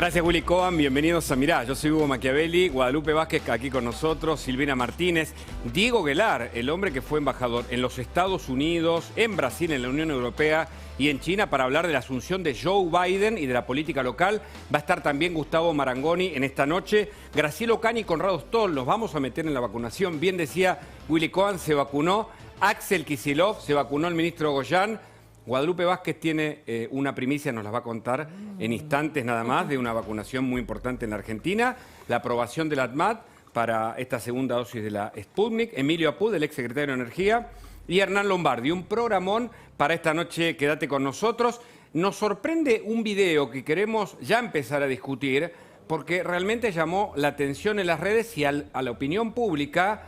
Gracias, Willy Cohen. Bienvenidos a Mirá. Yo soy Hugo Machiavelli, Guadalupe Vázquez aquí con nosotros, Silvina Martínez, Diego Guelar, el hombre que fue embajador en los Estados Unidos, en Brasil, en la Unión Europea y en China para hablar de la asunción de Joe Biden y de la política local. Va a estar también Gustavo Marangoni en esta noche. Graciela Ocaña y Conrado Stoll, los vamos a meter en la vacunación. Bien decía Willy Cohen, se vacunó. Axel Kicillof, se vacunó el ministro Goyan. Guadalupe Vázquez tiene una primicia, nos la va a contar en instantes nada más, de una vacunación muy importante en la Argentina, la aprobación de la ADMAT para esta segunda dosis de la Sputnik, Emilio Apud, el exsecretario de Energía, y Hernán Lombardi. Un programón para esta noche, quédate con nosotros. Nos sorprende un video que queremos ya empezar a discutir, porque realmente llamó la atención en las redes y a la opinión pública.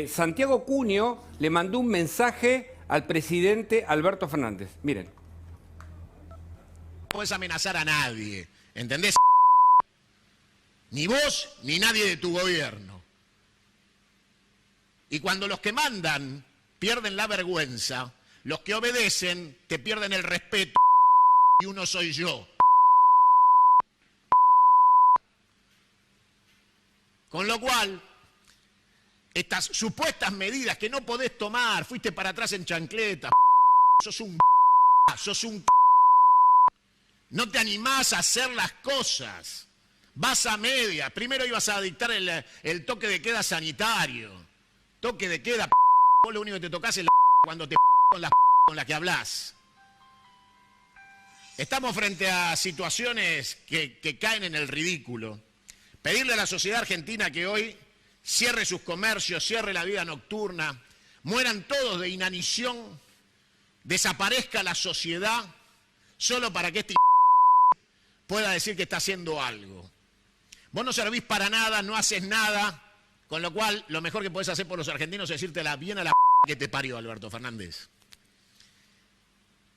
Santiago Cunio le mandó un mensaje al presidente Alberto Fernández. Miren. No puedes amenazar a nadie, ¿entendés? Ni vos, ni nadie de tu gobierno. Y cuando los que mandan pierden la vergüenza, los que obedecen te pierden el respeto, y uno soy yo. Con lo cual, estas supuestas medidas que no podés tomar, fuiste para atrás en chancleta, sos un no te animás a hacer las cosas, vas a media. Primero ibas a dictar el toque de queda sanitario, toque de queda, vos lo único que te tocás es cuando te con la que hablás. Estamos frente a situaciones que caen en el ridículo. Pedirle a la sociedad argentina que hoy cierre sus comercios, cierre la vida nocturna, mueran todos de inanición, desaparezca la sociedad, solo para que este pueda decir que está haciendo algo. Vos no servís para nada, no haces nada, con lo cual lo mejor que podés hacer por los argentinos es decírtela bien a la que te parió, Alberto Fernández.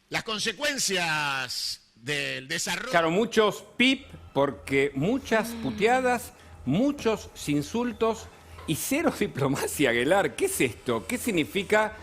Las consecuencias del desarrollo... Claro, muchos pip, porque muchas puteadas, muchos insultos y cero diplomacia, Guelar. ¿Qué es esto? ¿Qué significa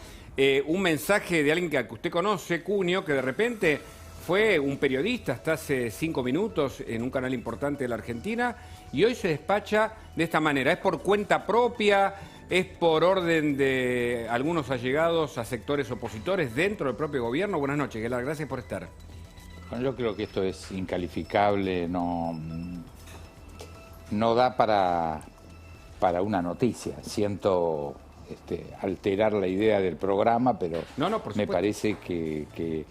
un mensaje de alguien que usted conoce, Cunio, que de repente fue un periodista hasta hace 5 minutos en un canal importante de la Argentina y hoy se despacha de esta manera? ¿Es por cuenta propia? ¿Es por orden de algunos allegados a sectores opositores dentro del propio gobierno? Buenas noches, Guelar. Gracias por estar. Bueno, yo creo que esto es incalificable, no da para una noticia. Siento alterar la idea del programa, pero me parece que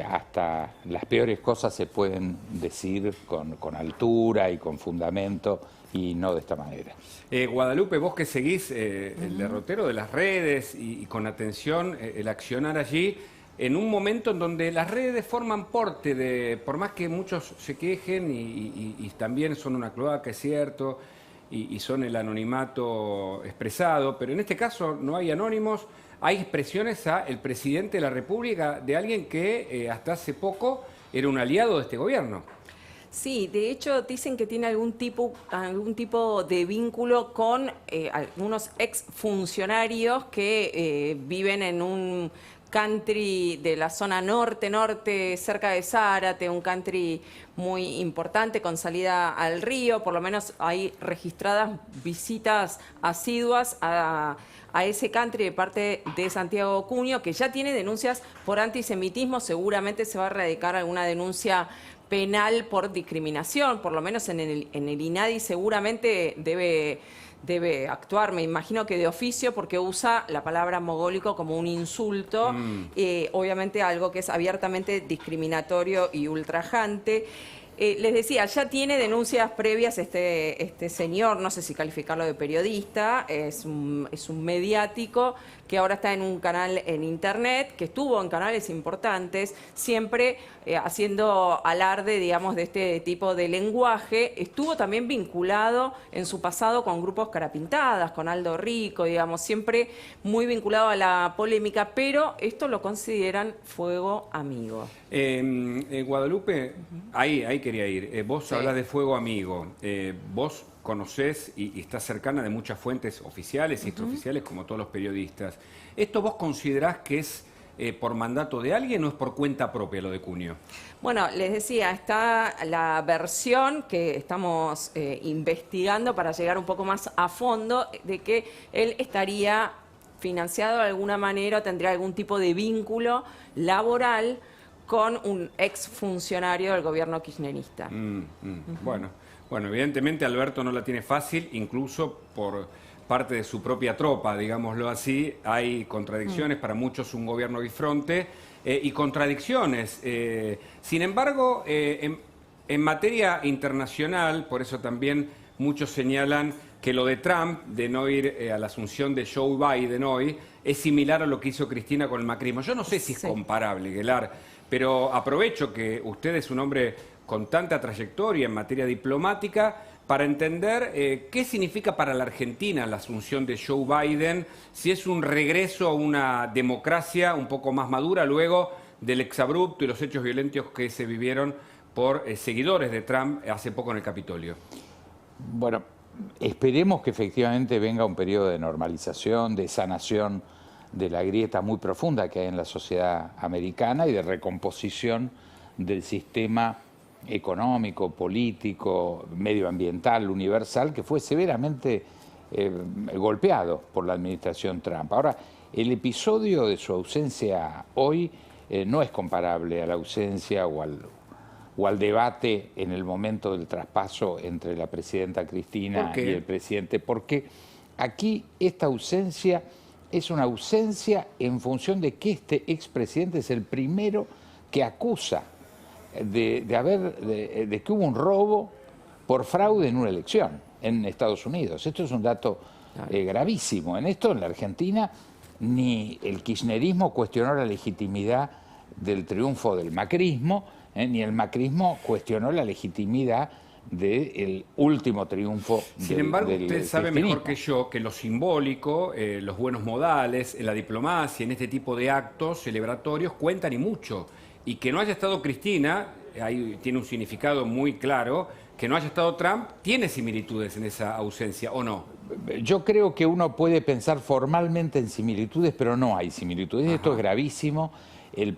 hasta las peores cosas se pueden decir con altura y con fundamento y no de esta manera. Guadalupe, vos que seguís el derrotero de las redes y con atención el accionar allí, en un momento en donde las redes forman parte de, por más que muchos se quejen y también son una cloaca, es cierto, y son el anonimato expresado, pero en este caso no hay anónimos, hay expresiones a el presidente de la República de alguien que hasta hace poco era un aliado de este gobierno. Sí, de hecho dicen que tiene algún tipo de vínculo con algunos exfuncionarios que viven en un country de la zona norte, cerca de Zárate, un country muy importante con salida al río. Por lo menos hay registradas visitas asiduas a ese country de parte de Santiago Cunio, que ya tiene denuncias por antisemitismo. Seguramente se va a erradicar alguna denuncia penal por discriminación, por lo menos en el INADI seguramente debe actuar, me imagino que de oficio, porque usa la palabra mogólico como un insulto, obviamente algo que es abiertamente discriminatorio y ultrajante. Les decía, ya tiene denuncias previas este señor, no sé si calificarlo de periodista, es un mediático que ahora está en un canal en internet, que estuvo en canales importantes, siempre haciendo alarde, digamos, de este tipo de lenguaje. Estuvo también vinculado en su pasado con grupos carapintadas, con Aldo Rico, digamos, siempre muy vinculado a la polémica, pero esto lo consideran fuego amigo. Guadalupe, ahí quería ir. Vos hablas de fuego amigo. Vos conocés y estás cercana de muchas fuentes oficiales y extraoficiales, como todos los periodistas. ¿Esto vos considerás que es por mandato de alguien o es por cuenta propia lo de Cunio? Bueno, les decía, está la versión que estamos investigando para llegar un poco más a fondo de que él estaría financiado de alguna manera o tendría algún tipo de vínculo laboral con un exfuncionario del gobierno kirchnerista. Bueno, evidentemente Alberto no la tiene fácil, incluso por parte de su propia tropa, digámoslo así. Hay contradicciones, para muchos un gobierno bifronte y contradicciones. Sin embargo, en materia internacional, por eso también muchos señalan que lo de Trump, de no ir a la asunción de Joe Biden hoy, es similar a lo que hizo Cristina con el macrismo. Yo no sé si es comparable, Guelar, pero aprovecho que usted es un hombre con tanta trayectoria en materia diplomática para entender qué significa para la Argentina la asunción de Joe Biden, si es un regreso a una democracia un poco más madura luego del exabrupto y los hechos violentos que se vivieron por seguidores de Trump hace poco en el Capitolio. Bueno, esperemos que efectivamente venga un periodo de normalización, de sanación de la grieta muy profunda que hay en la sociedad americana y de recomposición del sistema económico, político, medioambiental, universal, que fue severamente golpeado por la administración Trump. Ahora, el episodio de su ausencia hoy no es comparable a la ausencia o al debate en el momento del traspaso entre la presidenta Cristina y el presidente, porque aquí esta ausencia es una ausencia en función de que este expresidente es el primero que acusa de que hubo un robo por fraude en una elección en Estados Unidos. Esto es un dato gravísimo. En la Argentina, ni el kirchnerismo cuestionó la legitimidad del triunfo del macrismo, ni el macrismo cuestionó la legitimidad del último triunfo del Sin embargo, usted sabe mejor que yo que lo simbólico, los buenos modales, la diplomacia, en este tipo de actos celebratorios cuentan y mucho. Y que no haya estado Cristina, ahí tiene un significado muy claro, que no haya estado Trump, tiene similitudes en esa ausencia, ¿o no? Yo creo que uno puede pensar formalmente en similitudes, pero no hay similitudes. Esto es gravísimo. El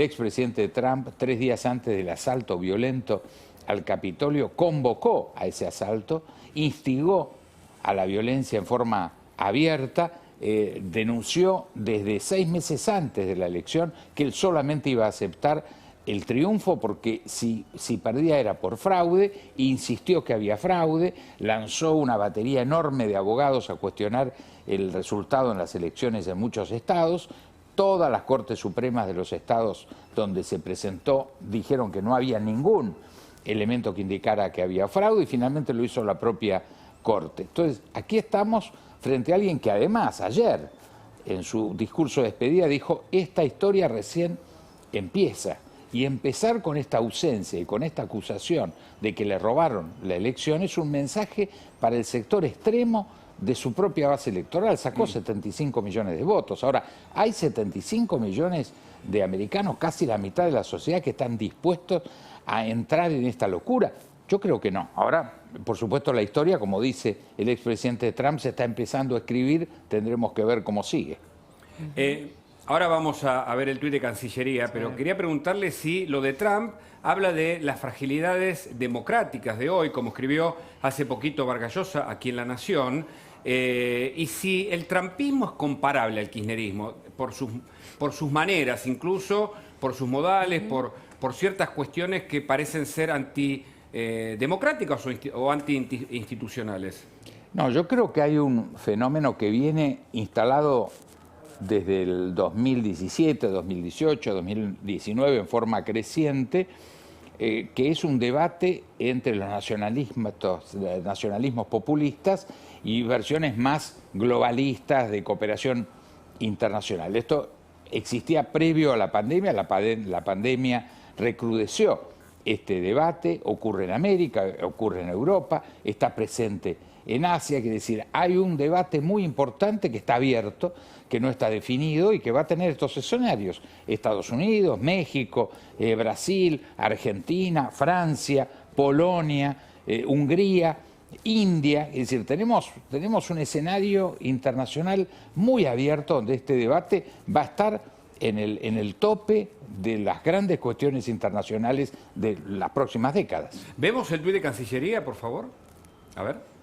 expresidente Trump, 3 días antes del asalto violento al Capitolio, convocó a ese asalto, instigó a la violencia en forma abierta, denunció desde 6 meses antes de la elección que él solamente iba a aceptar el triunfo porque si perdía era por fraude, insistió que había fraude, lanzó una batería enorme de abogados a cuestionar el resultado en las elecciones en muchos estados. Todas las Cortes Supremas de los estados donde se presentó dijeron que no había ningún elemento que indicara que había fraude y finalmente lo hizo la propia Corte. Entonces, aquí estamos frente a alguien que además ayer en su discurso de despedida dijo: esta historia recién empieza. Y empezar con esta ausencia y con esta acusación de que le robaron la elección es un mensaje para el sector extremo de su propia base electoral. Sacó 75 millones de votos. Ahora, hay 75 millones de americanos, casi la mitad de la sociedad, que están dispuestos a entrar en esta locura. Yo creo que no. Ahora, por supuesto, la historia, como dice el expresidente Trump, se está empezando a escribir. Tendremos que ver cómo sigue. Ahora vamos a ver el tuit de Cancillería, pero quería preguntarle si lo de Trump habla de las fragilidades democráticas de hoy, como escribió hace poquito Vargas Llosa aquí en La Nación, y si el trumpismo es comparable al kirchnerismo, por sus maneras, incluso por sus modales, por ciertas cuestiones que parecen ser antidemocráticas o anti-institucionales. No, yo creo que hay un fenómeno que viene instalado desde el 2017, 2018, 2019 en forma creciente, que es un debate entre los nacionalismos populistas y versiones más globalistas de cooperación internacional. Esto existía previo a la pandemia, la pandemia recrudeció este debate, ocurre en América, ocurre en Europa, está presente en Asia, quiere decir, hay un debate muy importante que está abierto, que no está definido y que va a tener estos escenarios: Estados Unidos, México, Brasil, Argentina, Francia, Polonia, Hungría, India. Es decir, tenemos un escenario internacional muy abierto donde este debate va a estar en el tope de las grandes cuestiones internacionales de las próximas décadas. ¿Vemos el tuit de Cancillería, por favor? A ver.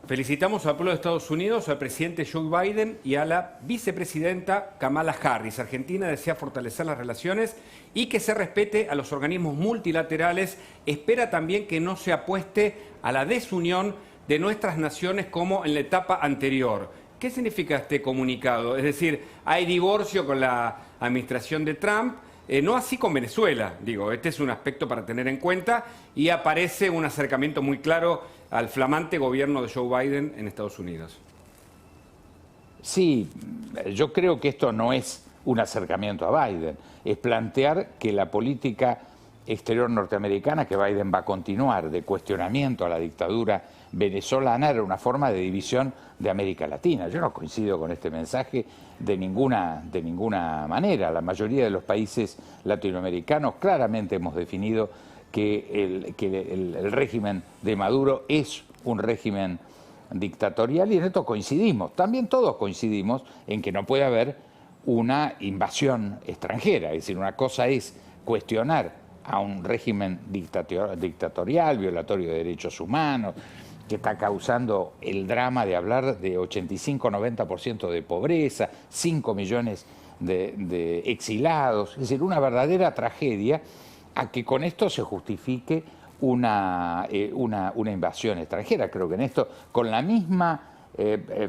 Felicitamos al pueblo de Estados Unidos, al presidente Joe Biden y a la vicepresidenta Kamala Harris. Argentina desea fortalecer las relaciones y que se respete a los organismos multilaterales. Espera también que no se apueste a la desunión de nuestras naciones como en la etapa anterior. ¿Qué significa este comunicado? Es decir, hay divorcio con la administración de Trump, no así con Venezuela. Digo, este es un aspecto para tener en cuenta y aparece un acercamiento muy claro al flamante gobierno de Joe Biden en Estados Unidos. Sí, yo creo que esto no es un acercamiento a Biden, es plantear que la política exterior norteamericana que Biden va a continuar de cuestionamiento a la dictadura venezolana era una forma de división de América Latina. Yo no coincido con este mensaje de ninguna manera. La mayoría de los países latinoamericanos claramente hemos definido que el régimen de Maduro es un régimen dictatorial y en esto coincidimos. También todos coincidimos en que no puede haber una invasión extranjera. Es decir, una cosa es cuestionar a un régimen dictatorial, violatorio de derechos humanos, que está causando el drama de hablar de 85-90% de pobreza, 5 millones de exilados, es decir, una verdadera tragedia, a que con esto se justifique una invasión extranjera. Creo que en esto, con la misma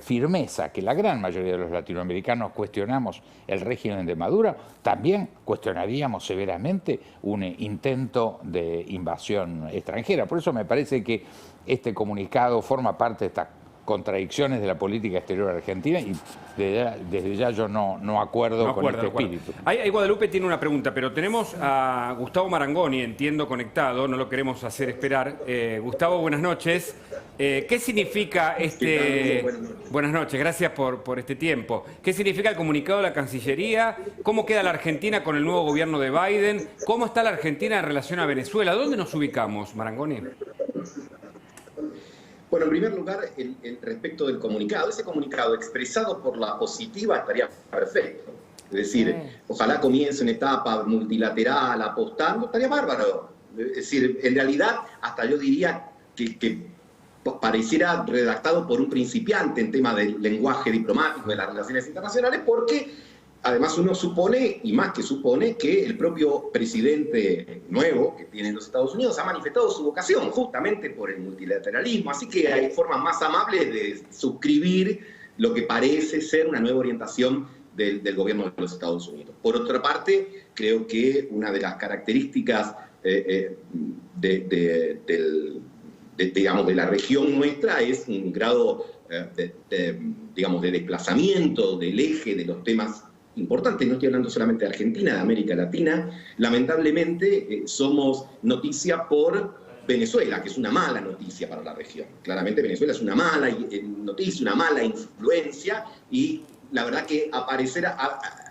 firmeza que la gran mayoría de los latinoamericanos cuestionamos el régimen de Maduro, también cuestionaríamos severamente un intento de invasión extranjera. Por eso me parece que este comunicado forma parte de estas contradicciones de la política exterior argentina y desde ya yo no acuerdo con este espíritu. Ahí Guadalupe tiene una pregunta, pero tenemos a Gustavo Marangoni, entiendo, conectado, no lo queremos hacer esperar. Gustavo, buenas noches. ¿Qué significa este...? Buenas noches, gracias por este tiempo. ¿Qué significa el comunicado de la Cancillería? ¿Cómo queda la Argentina con el nuevo gobierno de Biden? ¿Cómo está la Argentina en relación a Venezuela? ¿Dónde nos ubicamos, Marangoni? Bueno, en primer lugar, respecto del comunicado, ese comunicado expresado por la positiva estaría perfecto. Es decir, ojalá comience una etapa multilateral apostando, estaría bárbaro. Es decir, en realidad, hasta yo diría que pareciera redactado por un principiante en tema del lenguaje diplomático de las relaciones internacionales, porque además uno supone, y más que supone, que el propio presidente nuevo que tiene los Estados Unidos ha manifestado su vocación justamente por el multilateralismo, así que hay formas más amables de suscribir lo que parece ser una nueva orientación del gobierno de los Estados Unidos. Por otra parte, creo que una de las características digamos, de la región nuestra es un grado digamos, de desplazamiento del eje de los temas importante, no estoy hablando solamente de Argentina, de América Latina. Lamentablemente somos noticia por Venezuela, que es una mala noticia para la región. Claramente Venezuela es una mala noticia, una mala influencia, y la verdad que aparecer,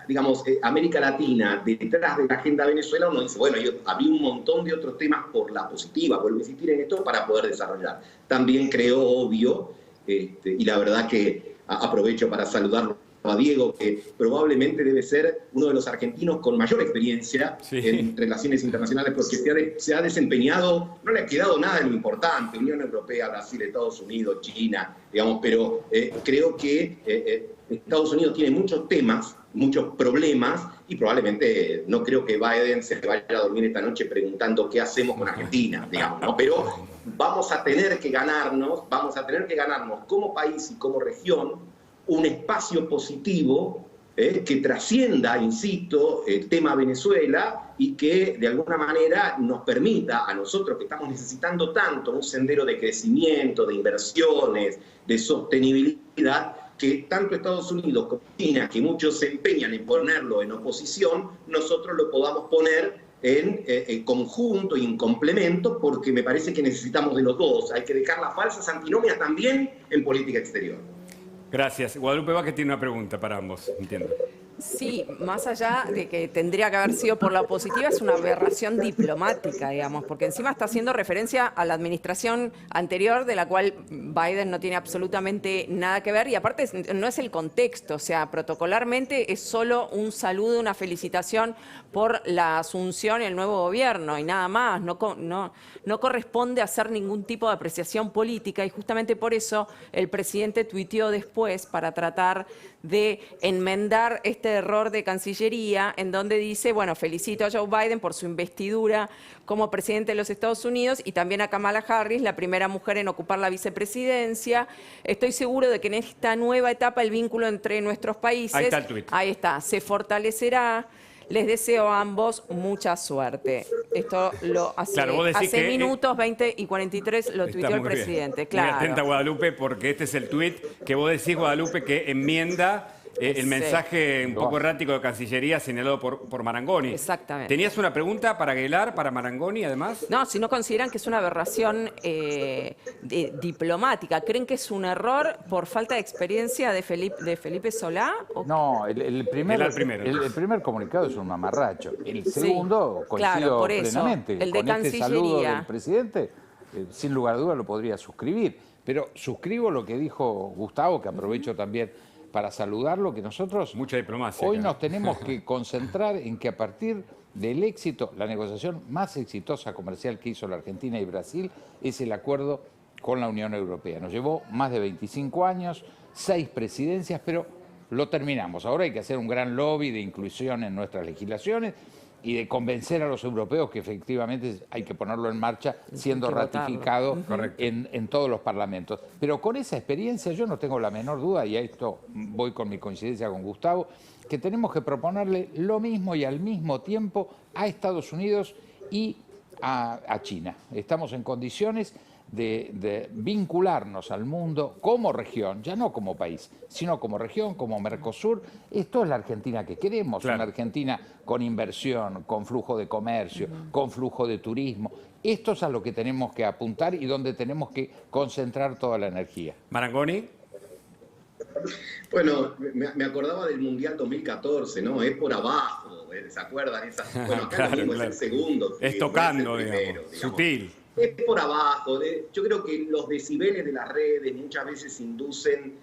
digamos, América Latina detrás de la agenda de Venezuela, uno dice, bueno, había un montón de otros temas por la positiva, vuelvo a insistir en esto, para poder desarrollar. También creo obvio, y la verdad que aprovecho para saludarlo a Diego, que probablemente debe ser uno de los argentinos con mayor experiencia en relaciones internacionales, porque se ha desempeñado, no le ha quedado nada de lo importante, Unión Europea, Brasil, Estados Unidos, China, digamos, pero creo que Estados Unidos tiene muchos temas, muchos problemas, y probablemente no creo que Biden se vaya a dormir esta noche preguntando qué hacemos con Argentina, digamos, ¿no? Pero vamos a tener que ganarnos como país y como región un espacio positivo que trascienda, insisto, el tema Venezuela, y que de alguna manera nos permita a nosotros, que estamos necesitando tanto un sendero de crecimiento, de inversiones, de sostenibilidad, que tanto Estados Unidos como China, que muchos se empeñan en ponerlo en oposición, nosotros lo podamos poner en conjunto y en complemento, porque me parece que necesitamos de los dos. Hay que dejar las falsas antinomias también en política exterior. Gracias. Guadalupe Vázquez tiene una pregunta para ambos, entiendo. Sí, más allá de que tendría que haber sido por la positiva, es una aberración diplomática, digamos, porque encima está haciendo referencia a la administración anterior, de la cual Biden no tiene absolutamente nada que ver, y aparte no es el contexto, o sea, protocolarmente es solo un saludo, una felicitación por la asunción y el nuevo gobierno, y nada más, no corresponde hacer ningún tipo de apreciación política, y justamente por eso el presidente tuiteó después para tratar de enmendar este error de Cancillería, en donde dice, bueno, felicito a Joe Biden por su investidura como presidente de los Estados Unidos y también a Kamala Harris, la primera mujer en ocupar la vicepresidencia. Estoy seguro de que en esta nueva etapa el vínculo entre nuestros países, ahí está el tuit. Ahí está, se fortalecerá. Les deseo a ambos mucha suerte. Esto lo hace, claro, hace minutos, 20 y 43, lo tuiteó el presidente. Bien. Claro. Muy atenta, Guadalupe, porque este es el tuit que vos decís, Guadalupe, que enmienda el mensaje un poco errático de Cancillería señalado por Marangoni. Exactamente. ¿Tenías una pregunta para Aguilar, para Marangoni, además? No, si no consideran que es una aberración diplomática, ¿creen que es un error por falta de experiencia de Felipe Solá? No, el primer comunicado es un mamarracho. El segundo, coincido por eso, plenamente. el de con este saludo Cancillería del presidente, sin lugar a dudas lo podría suscribir. Pero suscribo lo que dijo Gustavo, que aprovecho también para saludarlo, que nosotros mucha diplomacia, hoy nos tenemos que concentrar en que a partir del éxito, la negociación más exitosa comercial que hizo la Argentina y Brasil es el acuerdo con la Unión Europea. Nos llevó más de 25 años, 6 presidencias, pero lo terminamos. Ahora hay que hacer un gran lobby de inclusión en nuestras legislaciones y de convencer a los europeos que efectivamente hay que ponerlo en marcha, siendo ratificado en todos los parlamentos. Pero con esa experiencia yo no tengo la menor duda, y a esto voy con mi coincidencia con Gustavo, que tenemos que proponerle lo mismo y al mismo tiempo a Estados Unidos y a China. Estamos en condiciones de vincularnos al mundo como región, ya no como país, sino como región, como Mercosur. Esto es la Argentina que queremos, una Argentina con inversión, con flujo de comercio, con flujo de turismo. Esto es a lo que tenemos que apuntar y donde tenemos que concentrar toda la energía. Marangoni. Bueno, me acordaba del Mundial 2014, ¿no? Es por abajo, ¿se acuerdan? Bueno, acá lo mismo es el segundo. Es tocando, digamos, sutil. Es por abajo. Yo creo que los decibeles de las redes muchas veces inducen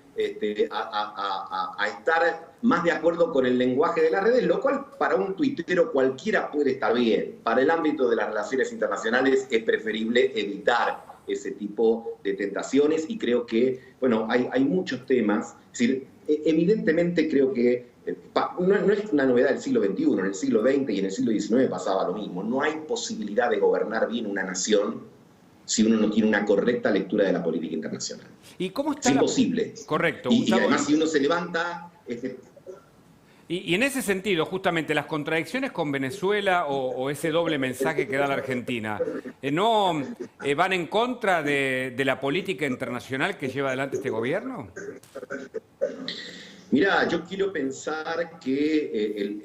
a estar más de acuerdo con el lenguaje de las redes, lo cual para un tuitero cualquiera puede estar bien. Para el ámbito de las relaciones internacionales es preferible evitar ese tipo de tentaciones y creo que, bueno, hay muchos temas. Es decir, evidentemente creo que no es una novedad del siglo XXI, en el siglo XX y en el siglo XIX pasaba lo mismo. No hay posibilidad de gobernar bien una nación si uno no tiene una correcta lectura de la política internacional. ¿Y cómo está es imposible. Correcto. Y además si uno se levanta... Y en ese sentido, justamente, las contradicciones con Venezuela o ese doble mensaje que da la Argentina, ¿no van en contra de la política internacional que lleva adelante este gobierno? Mirá, yo quiero pensar que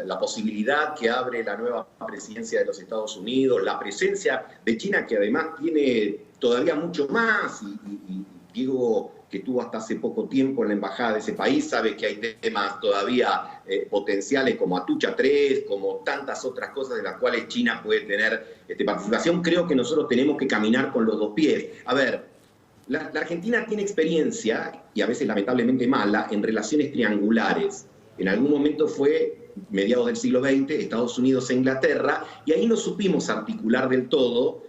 la posibilidad que abre la nueva presidencia de los Estados Unidos, la presencia de China, que además tiene todavía mucho más, y Diego, que estuvo hasta hace poco tiempo en la embajada de ese país, sabe que hay temas todavía potenciales como Atucha 3, como tantas otras cosas de las cuales China puede tener participación. Creo que nosotros tenemos que caminar con los dos pies. A ver, la Argentina tiene experiencia, y a veces lamentablemente mala, en relaciones triangulares. En algún momento fue, mediados del siglo XX, Estados Unidos e Inglaterra, y ahí no supimos articular del todo.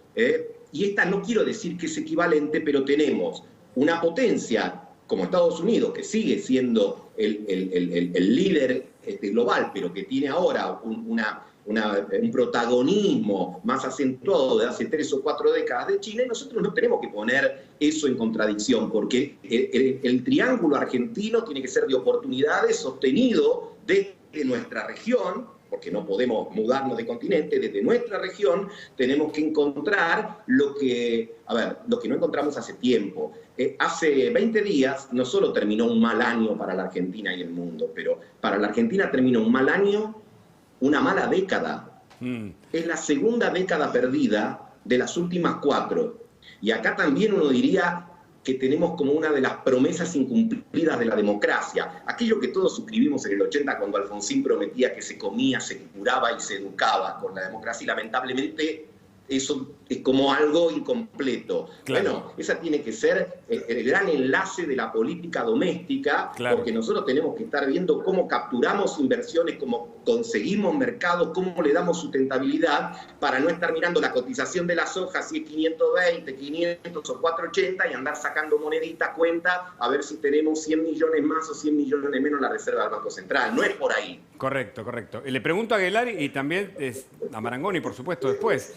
Y esta no quiero decir que es equivalente, pero tenemos una potencia como Estados Unidos, que sigue siendo el líder global, pero que tiene ahora un protagonismo más acentuado de hace 3 o 4 décadas de China, y nosotros no tenemos que poner eso en contradicción, porque el triángulo argentino tiene que ser de oportunidades sostenido desde nuestra región, porque no podemos mudarnos de continente, desde nuestra región tenemos que encontrar lo que no encontramos hace tiempo. Hace 20 días no solo terminó un mal año para la Argentina y el mundo, pero para la Argentina terminó un mal año, una mala década. Es la segunda década perdida de las últimas 4. Y acá también uno diría, que tenemos como una de las promesas incumplidas de la democracia. Aquello que todos suscribimos en el 80 cuando Alfonsín prometía que se comía, se curaba y se educaba con la democracia, y lamentablemente eso es como algo incompleto. Claro. Bueno, esa tiene que ser el gran enlace de la política doméstica, claro, porque nosotros tenemos que estar viendo cómo capturamos inversiones, cómo conseguimos mercados, cómo le damos sustentabilidad, para no estar mirando la cotización de la soja, si es 520, 500 o 480, y andar sacando moneditas, cuenta, a ver si tenemos 100 millones más o 100 millones menos en la reserva del Banco Central. No es por ahí. Correcto, correcto. Le pregunto a Aguilar y también a Marangoni, por supuesto, después.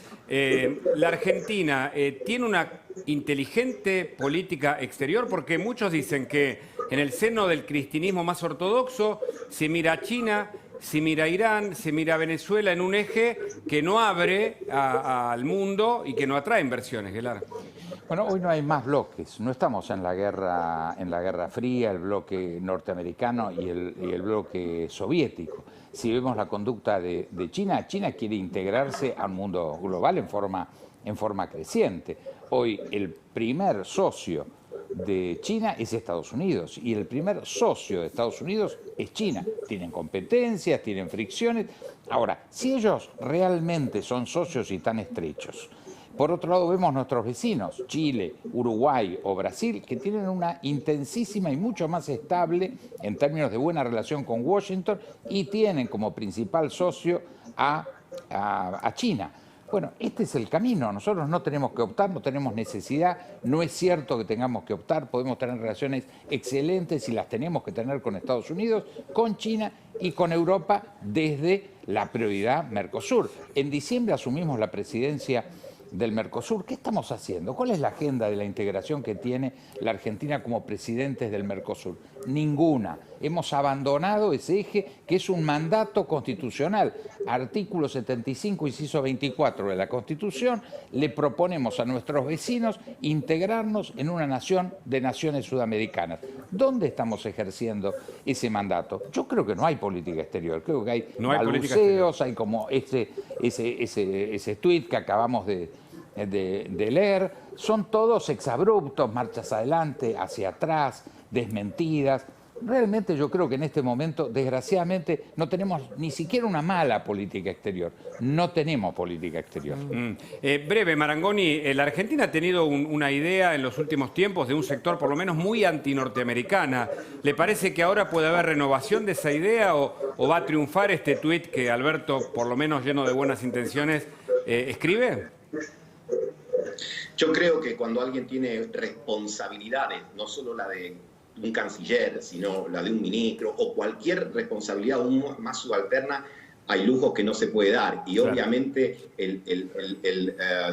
La Argentina tiene una inteligente política exterior, porque muchos dicen que en el seno del cristianismo más ortodoxo se mira a China, se mira a Irán, se mira a Venezuela en un eje que no abre al mundo y que no atrae inversiones, Aguilar. Bueno, hoy no hay más bloques, no estamos en la Guerra Fría, el bloque norteamericano y el bloque soviético. Si vemos la conducta de China, China quiere integrarse al mundo global en forma creciente. Hoy el primer socio de China es Estados Unidos y el primer socio de Estados Unidos es China. Tienen competencias, tienen fricciones. Ahora, si ellos realmente son socios y tan estrechos, por otro lado vemos nuestros vecinos, Chile, Uruguay o Brasil, que tienen una intensísima y mucho más estable en términos de buena relación con Washington y tienen como principal socio a China. Bueno, este es el camino, nosotros no tenemos que optar, no tenemos necesidad, no es cierto que tengamos que optar, podemos tener relaciones excelentes y las tenemos que tener con Estados Unidos, con China y con Europa desde la prioridad Mercosur. En diciembre asumimos la presidencia del Mercosur. ¿Qué estamos haciendo? ¿Cuál es la agenda de la integración que tiene la Argentina como presidentes del Mercosur? Ninguna. Hemos abandonado ese eje que es un mandato constitucional. Artículo 75, inciso 24 de la Constitución, le proponemos a nuestros vecinos integrarnos en una nación de naciones sudamericanas. ¿Dónde estamos ejerciendo ese mandato? Yo creo que no hay política exterior. Creo que hay balbuceos, hay como ese tuit que acabamos de leer. Son todos exabruptos, marchas adelante, hacia atrás, desmentidas. Realmente yo creo que en este momento, desgraciadamente, no tenemos ni siquiera una mala política exterior. No tenemos política exterior. Breve, Marangoni, la Argentina ha tenido una idea en los últimos tiempos de un sector por lo menos muy antinorteamericana. ¿Le parece que ahora puede haber renovación de esa idea o va a triunfar este tuit que Alberto, por lo menos lleno de buenas intenciones, escribe? Yo creo que cuando alguien tiene responsabilidades, no solo la de un canciller, sino la de un ministro o cualquier responsabilidad aún más subalterna, hay lujos que no se puede dar. Y claro, obviamente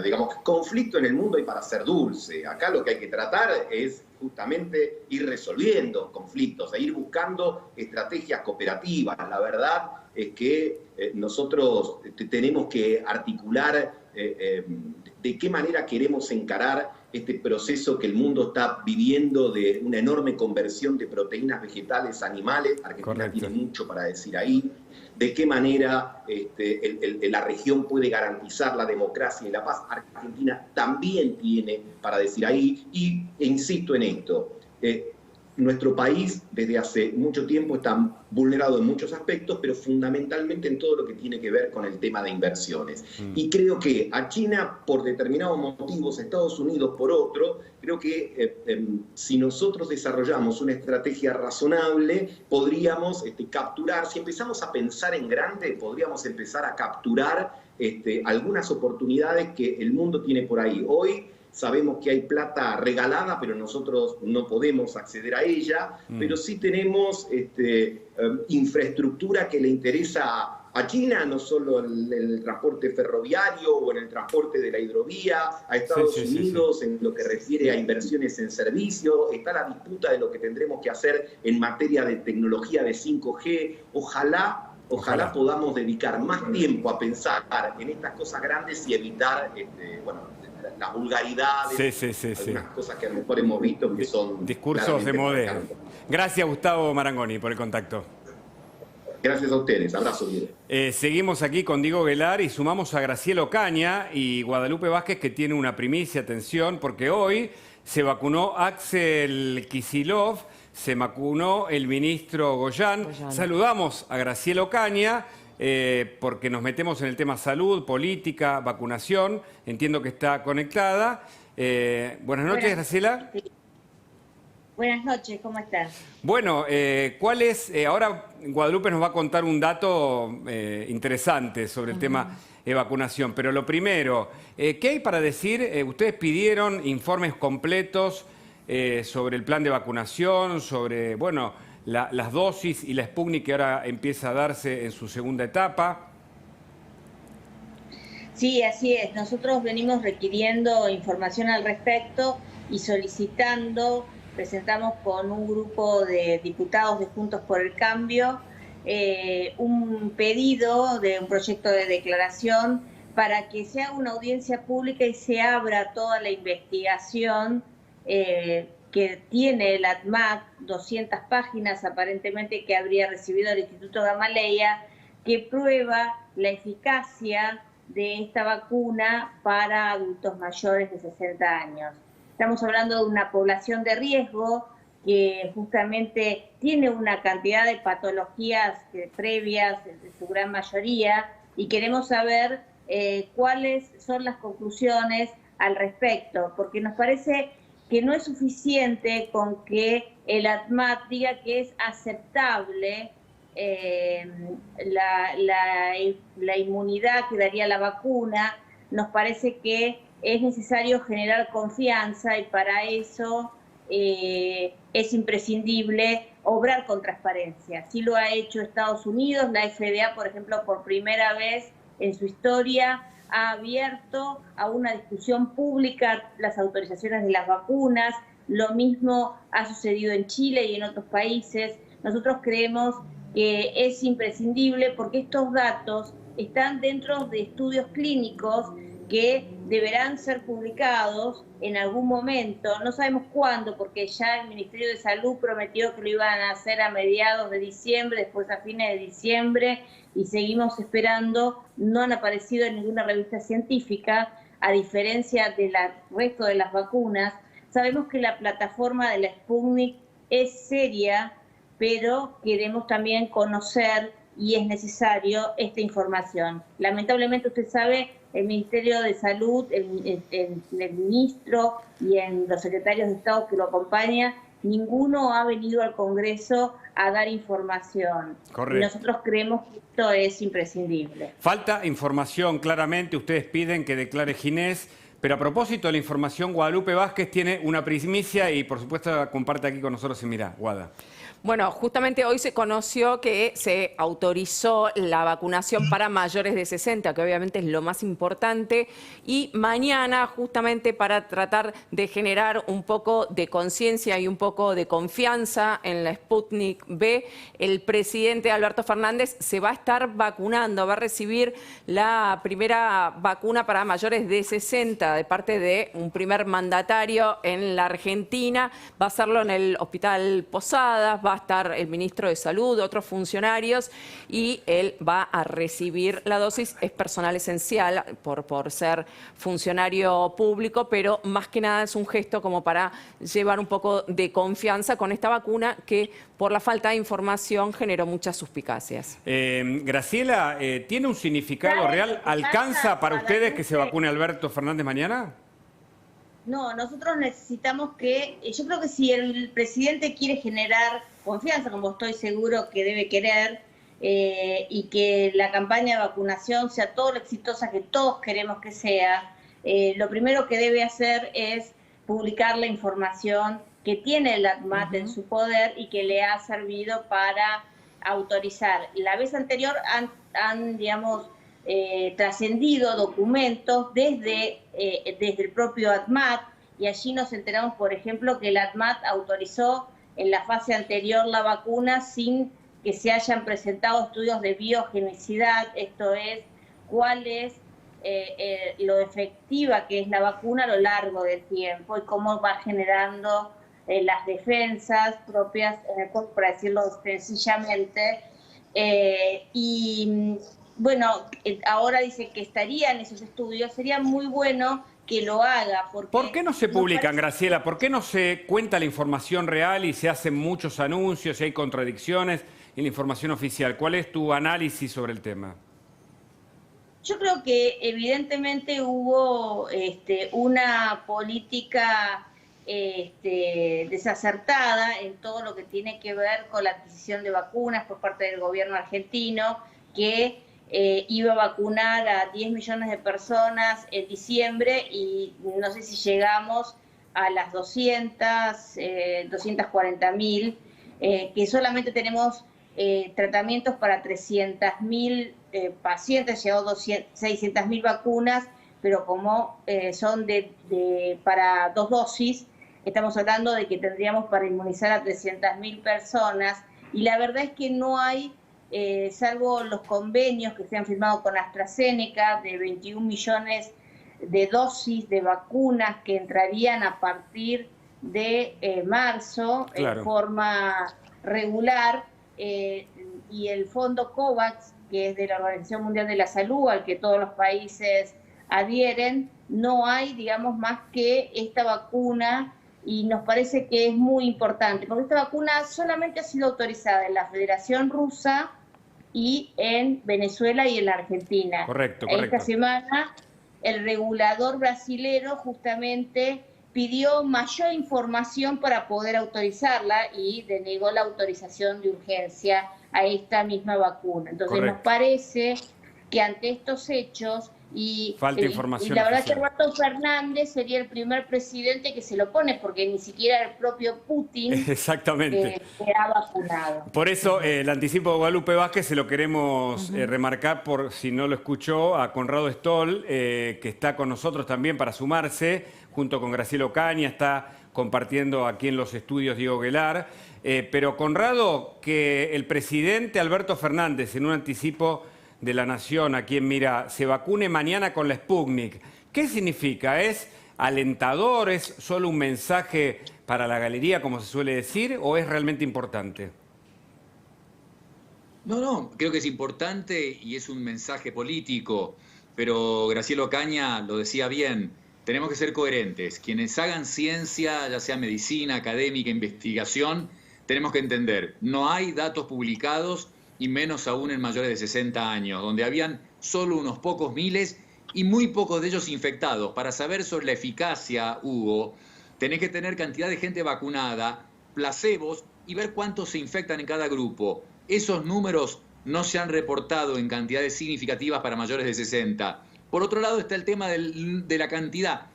digamos, conflicto en el mundo hay para ser dulce. Acá lo que hay que tratar es justamente ir resolviendo conflictos, e ir buscando estrategias cooperativas. La verdad es que nosotros tenemos que articular de qué manera queremos encarar este proceso que el mundo está viviendo de una enorme conversión de proteínas vegetales a animales. Argentina Correcto. Tiene mucho para decir ahí. De qué manera la región puede garantizar la democracia y la paz. Argentina también tiene para decir ahí. E insisto en esto. Nuestro país desde hace mucho tiempo está vulnerado en muchos aspectos, pero fundamentalmente en todo lo que tiene que ver con el tema de inversiones. Y creo que a China, por determinados motivos, a Estados Unidos por otro, creo que si nosotros desarrollamos una estrategia razonable, podríamos capturar, si empezamos a pensar en grande, podríamos empezar a capturar algunas oportunidades que el mundo tiene por ahí. Hoy sabemos que hay plata regalada, pero nosotros no podemos acceder a ella, pero sí tenemos infraestructura que le interesa a China, no solo en el transporte ferroviario o en el transporte de la hidrovía, a Estados Unidos en lo que refiere a inversiones en servicios. Está la disputa de lo que tendremos que hacer en materia de tecnología de 5G. Ojalá podamos dedicar más tiempo a pensar en estas cosas grandes y evitar las vulgaridades, algunas cosas que a lo mejor hemos visto que son discursos de modelo. Gracias, Gustavo Marangoni, por el contacto. Gracias a ustedes. Abrazo. Seguimos aquí con Diego Aguilar y sumamos a Graciela Ocaña y Guadalupe Vázquez, que tiene una primicia, atención, porque hoy se vacunó Axel Kicillof, se vacunó el ministro Goyan. Saludamos a Graciela Ocaña, porque nos metemos en el tema salud, política, vacunación. Entiendo que está conectada. Buenas noches, Graciela. Sí. Buenas noches, ¿cómo estás? Bueno, ¿cuál es? Ahora Guadalupe nos va a contar un dato interesante sobre el tema de vacunación, pero lo primero, ¿qué hay para decir? Ustedes pidieron informes completos sobre el plan de vacunación, sobre, bueno, las dosis y la Sputnik que ahora empieza a darse en su segunda etapa. Sí, así es. Nosotros venimos requiriendo información al respecto y solicitando, presentamos con un grupo de diputados de Juntos por el Cambio un pedido de un proyecto de declaración para que se haga una audiencia pública y se abra toda la investigación que tiene el ADMAT, 200 páginas aparentemente que habría recibido el Instituto Gamaleya, que prueba la eficacia de esta vacuna para adultos mayores de 60 años. Estamos hablando de una población de riesgo que justamente tiene una cantidad de patologías previas, en su gran mayoría, y queremos saber cuáles son las conclusiones al respecto, porque nos parece que no es suficiente con que el ADMAT diga que es aceptable la inmunidad que daría la vacuna. Nos parece que es necesario generar confianza y para eso es imprescindible obrar con transparencia. Así lo ha hecho Estados Unidos. La FDA, por ejemplo, por primera vez en su historia ha abierto a una discusión pública las autorizaciones de las vacunas. Lo mismo ha sucedido en Chile y en otros países. Nosotros creemos que es imprescindible porque estos datos están dentro de estudios clínicos que deberán ser publicados en algún momento, no sabemos cuándo, porque ya el Ministerio de Salud prometió que lo iban a hacer a mediados de diciembre, después a fines de diciembre, y seguimos esperando. No han aparecido en ninguna revista científica, a diferencia del resto de las vacunas. Sabemos que la plataforma de la Sputnik es seria, pero queremos también conocer, y es necesario, esta información. Lamentablemente, usted sabe, el Ministerio de Salud, el ministro y en los secretarios de Estado que lo acompañan, ninguno ha venido al Congreso a dar información. Correcto. Y nosotros creemos que esto es imprescindible. Falta información, claramente. Ustedes piden que declare Ginés, pero a propósito de la información, Guadalupe Vázquez tiene una primicia y, por supuesto, la comparte aquí con nosotros en Mirá, Guada. Bueno, justamente hoy se conoció que se autorizó la vacunación para mayores de 60, que obviamente es lo más importante, y mañana, justamente para tratar de generar un poco de conciencia y un poco de confianza en la Sputnik V, el presidente Alberto Fernández se va a estar vacunando, va a recibir la primera vacuna para mayores de 60 de parte de un primer mandatario en la Argentina. Va a hacerlo en el Hospital Posadas, va a estar el ministro de Salud, otros funcionarios, y él va a recibir la dosis. Es personal esencial por ser funcionario público, pero más que nada es un gesto como para llevar un poco de confianza con esta vacuna que por la falta de información generó muchas suspicacias. Graciela, ¿tiene un significado real? ¿Alcanza para ustedes que se vacune Alberto Fernández mañana? No, nosotros necesitamos que, yo creo que si el presidente quiere generar confianza, como estoy seguro que debe querer, y que la campaña de vacunación sea todo lo exitosa que todos queremos que sea, lo primero que debe hacer es publicar la información que tiene el ADMAT en su poder y que le ha servido para autorizar. La vez anterior han digamos, trascendido documentos desde el propio ADMAT, y allí nos enteramos, por ejemplo, que el ADMAT autorizó en la fase anterior la vacuna sin que se hayan presentado estudios de biogenicidad, esto es, cuál es lo efectiva que es la vacuna a lo largo del tiempo y cómo va generando las defensas propias en el cuerpo, para decirlo sencillamente. Y bueno, ahora dice que estarían esos estudios. Sería muy bueno que lo haga. ¿Por qué no se publican, Graciela? ¿Por qué no se cuenta la información real y se hacen muchos anuncios y hay contradicciones en la información oficial? ¿Cuál es tu análisis sobre el tema? Yo creo que evidentemente hubo una política desacertada en todo lo que tiene que ver con la adquisición de vacunas por parte del gobierno argentino, que iba a vacunar a 10 millones de personas en diciembre y no sé si llegamos a las 240.000, que solamente tenemos tratamientos para 300.000 pacientes, llegó 600.000 vacunas, pero como son para 2 dosis, estamos hablando de que tendríamos para inmunizar a 300.000 personas, y la verdad es que no hay, salvo los convenios que se han firmado con AstraZeneca de 21 millones de dosis de vacunas que entrarían a partir de marzo, claro, en forma regular, y el fondo COVAX, que es de la Organización Mundial de la Salud, al que todos los países adhieren, no hay, digamos, más que esta vacuna, y nos parece que es muy importante, porque esta vacuna solamente ha sido autorizada en la Federación Rusa y en Venezuela y en la Argentina. Correcto. Esta semana el regulador brasilero justamente pidió mayor información para poder autorizarla y denegó la autorización de urgencia a esta misma vacuna. Entonces nos parece que ante estos hechos falta información la verdad oficial, que Alberto Fernández sería el primer presidente que se lo pone, porque ni siquiera el propio Putin exactamente se ha vacunado. Por eso el anticipo de Guadalupe Vázquez se lo queremos remarcar, por si no lo escuchó, a Conrado Stoll, que está con nosotros también para sumarse, junto con Graciela Ocaña, está compartiendo aquí en los estudios Diego Guelar. Pero Conrado, que el presidente Alberto Fernández, en un anticipo de La Nación, a quien mira, se vacune mañana con la Sputnik, ¿qué significa? ¿Es alentador? ¿Es solo un mensaje para la galería, como se suele decir, o es realmente importante? No, creo que es importante y es un mensaje político, pero Graciela Ocaña lo decía bien, tenemos que ser coherentes. Quienes hagan ciencia, ya sea medicina, académica, investigación, tenemos que entender, no hay datos publicados, y menos aún en mayores de 60 años, donde habían solo unos pocos miles y muy pocos de ellos infectados. Para saber sobre la eficacia, Hugo, tenés que tener cantidad de gente vacunada, placebos, y ver cuántos se infectan en cada grupo. Esos números no se han reportado en cantidades significativas para mayores de 60. Por otro lado está el tema de la cantidad.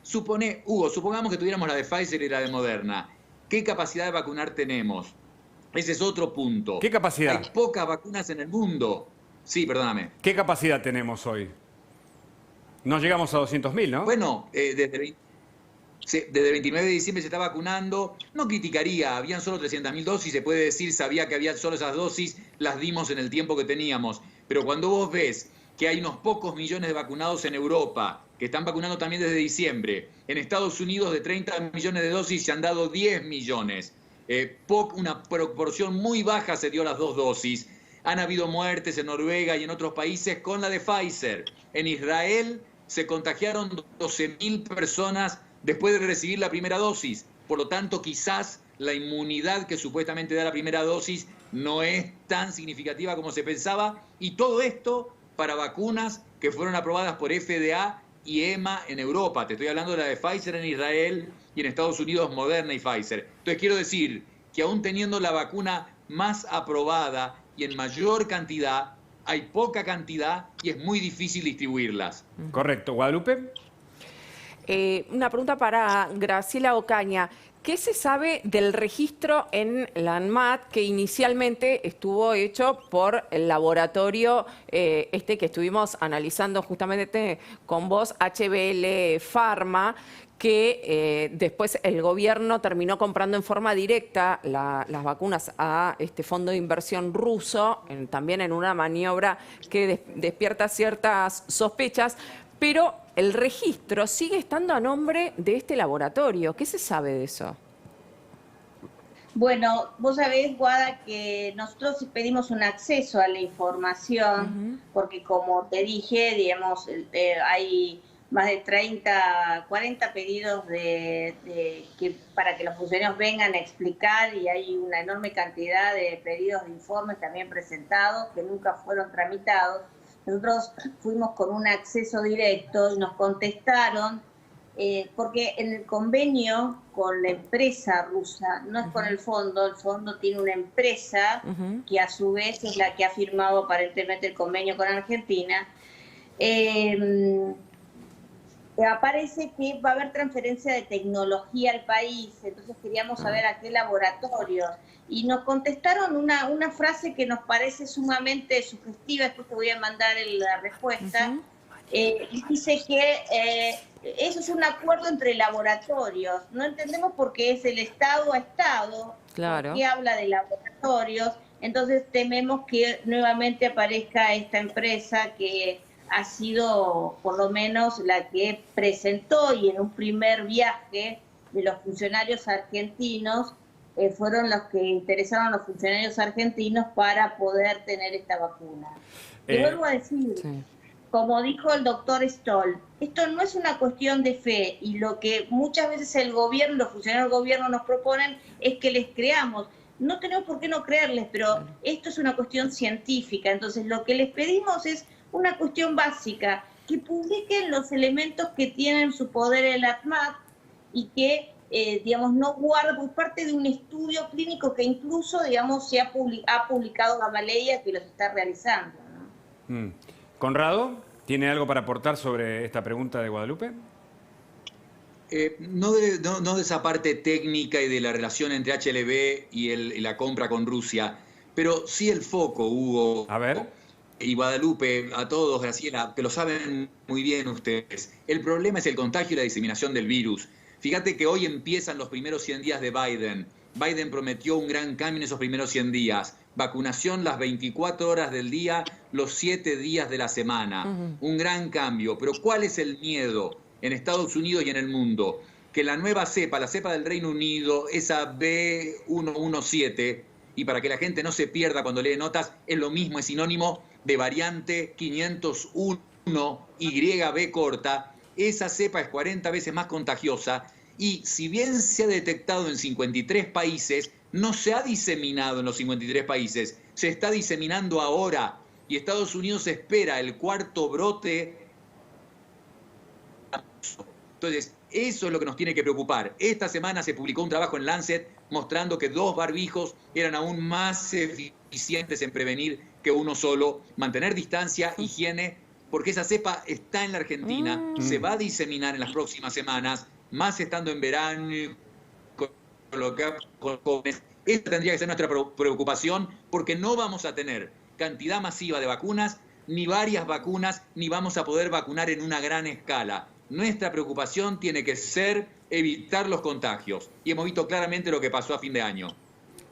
Hugo, supongamos que tuviéramos la de Pfizer y la de Moderna. ¿Qué capacidad de vacunar tenemos? Ese es otro punto. ¿Qué capacidad? Hay pocas vacunas en el mundo. Sí, perdóname. ¿Qué capacidad tenemos hoy? No llegamos a 200.000, ¿no? Bueno, desde el 29 de diciembre se está vacunando. No criticaría, habían solo 300.000 dosis, se puede decir, sabía que había solo esas dosis, las dimos en el tiempo que teníamos. Pero cuando vos ves que hay unos pocos millones de vacunados en Europa, que están vacunando también desde diciembre, en Estados Unidos de 30 millones de dosis se han dado 10 millones. Una proporción muy baja se dio las 2 dosis. Han habido muertes en Noruega y en otros países con la de Pfizer. En Israel se contagiaron 12.000 personas después de recibir la primera dosis. Por lo tanto, quizás la inmunidad que supuestamente da la primera dosis no es tan significativa como se pensaba. Y todo esto para vacunas que fueron aprobadas por FDA y EMA en Europa. Te estoy hablando de la de Pfizer en Israel y en Estados Unidos Moderna y Pfizer. Entonces quiero decir que aún teniendo la vacuna más aprobada y en mayor cantidad, hay poca cantidad y es muy difícil distribuirlas. Correcto. ¿Guadalupe? Una pregunta para Graciela Ocaña. ¿Qué se sabe del registro en la ANMAT que inicialmente estuvo hecho por el laboratorio que estuvimos analizando justamente con vos, HBL Pharma, que después el gobierno terminó comprando en forma directa las vacunas a este fondo de inversión ruso, también en una maniobra que despierta ciertas sospechas, pero el registro sigue estando a nombre de este laboratorio? ¿Qué se sabe de eso? Bueno, vos sabés, Guada, que nosotros pedimos un acceso a la información, porque como te dije, digamos, hay más de 30, 40 pedidos para que los funcionarios vengan a explicar, y hay una enorme cantidad de pedidos de informes también presentados que nunca fueron tramitados. Nosotros fuimos con un acceso directo y nos contestaron, porque en el convenio con la empresa rusa, no es con el fondo tiene una empresa que a su vez es la que ha firmado aparentemente el convenio con Argentina. Aparece que va a haber transferencia de tecnología al país, entonces queríamos saber a qué laboratorios. Y nos contestaron una frase que nos parece sumamente sugestiva, después te voy a mandar la respuesta. Y dice que eso es un acuerdo entre laboratorios. No entendemos por qué es el Estado a Estado, claro, que habla de laboratorios. Entonces tememos que nuevamente aparezca esta empresa que ha sido por lo menos la que presentó, y en un primer viaje de los funcionarios argentinos fueron los que interesaron a los funcionarios argentinos para poder tener esta vacuna. Y vuelvo a decir, como dijo el doctor Stoll, esto no es una cuestión de fe, y lo que muchas veces el gobierno, los funcionarios del gobierno nos proponen es que les creamos. No tenemos por qué no creerles, pero esto es una cuestión científica. Entonces lo que les pedimos es una cuestión básica, que publiquen los elementos que tienen su poder el ATMAT y que, digamos, no guarden, por parte de un estudio clínico que incluso, digamos, ha publicado Gamaleya, que los está realizando, ¿no? Conrado, ¿tiene algo para aportar sobre esta pregunta de Guadalupe? No de esa parte técnica y de la relación entre HLB y la compra con Rusia, pero sí el foco, Hugo. A ver. Y Guadalupe, a todos, Graciela, que lo saben muy bien ustedes. El problema es el contagio y la diseminación del virus. Fíjate que hoy empiezan los primeros 100 días de Biden. Biden prometió un gran cambio en esos primeros 100 días. Vacunación las 24 horas del día, los 7 días de la semana. Un gran cambio. Pero ¿cuál es el miedo en Estados Unidos y en el mundo? Que la nueva cepa, la cepa del Reino Unido, esa B117, y para que la gente no se pierda cuando lee notas, es lo mismo, es sinónimo de variante 501 YB corta. Esa cepa es 40 veces más contagiosa, y si bien se ha detectado en 53 países, no se ha diseminado en los 53 países, se está diseminando ahora, y Estados Unidos espera el cuarto brote. Entonces, eso es lo que nos tiene que preocupar. Esta semana se publicó un trabajo en Lancet mostrando que 2 barbijos eran aún más eficientes en prevenir que uno solo. Mantener distancia, higiene, porque esa cepa está en la Argentina, se va a diseminar en las próximas semanas, más estando en verano, con jóvenes. Esta tendría que ser nuestra preocupación, porque no vamos a tener cantidad masiva de vacunas, ni varias vacunas, ni vamos a poder vacunar en una gran escala. Nuestra preocupación tiene que ser evitar los contagios. Y hemos visto claramente lo que pasó a fin de año.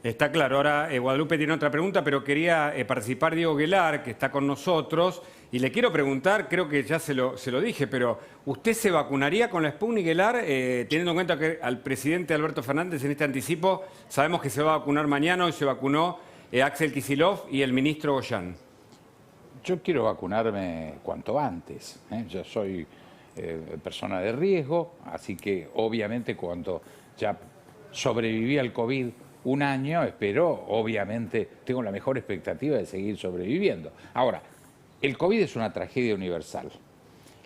Está claro. Ahora Guadalupe tiene otra pregunta, pero quería participar Diego Guelar, que está con nosotros. Y le quiero preguntar, creo que ya se lo dije, pero ¿usted se vacunaría con la Sputnik, Guelar? Teniendo en cuenta que al presidente Alberto Fernández en este anticipo sabemos que se va a vacunar mañana, hoy se vacunó Axel Kicillof y el ministro Goyan. Yo quiero vacunarme cuanto antes. Yo soy persona de riesgo, así que obviamente cuando ya sobreviví al COVID un año, espero, obviamente, tengo la mejor expectativa de seguir sobreviviendo. Ahora, el COVID es una tragedia universal.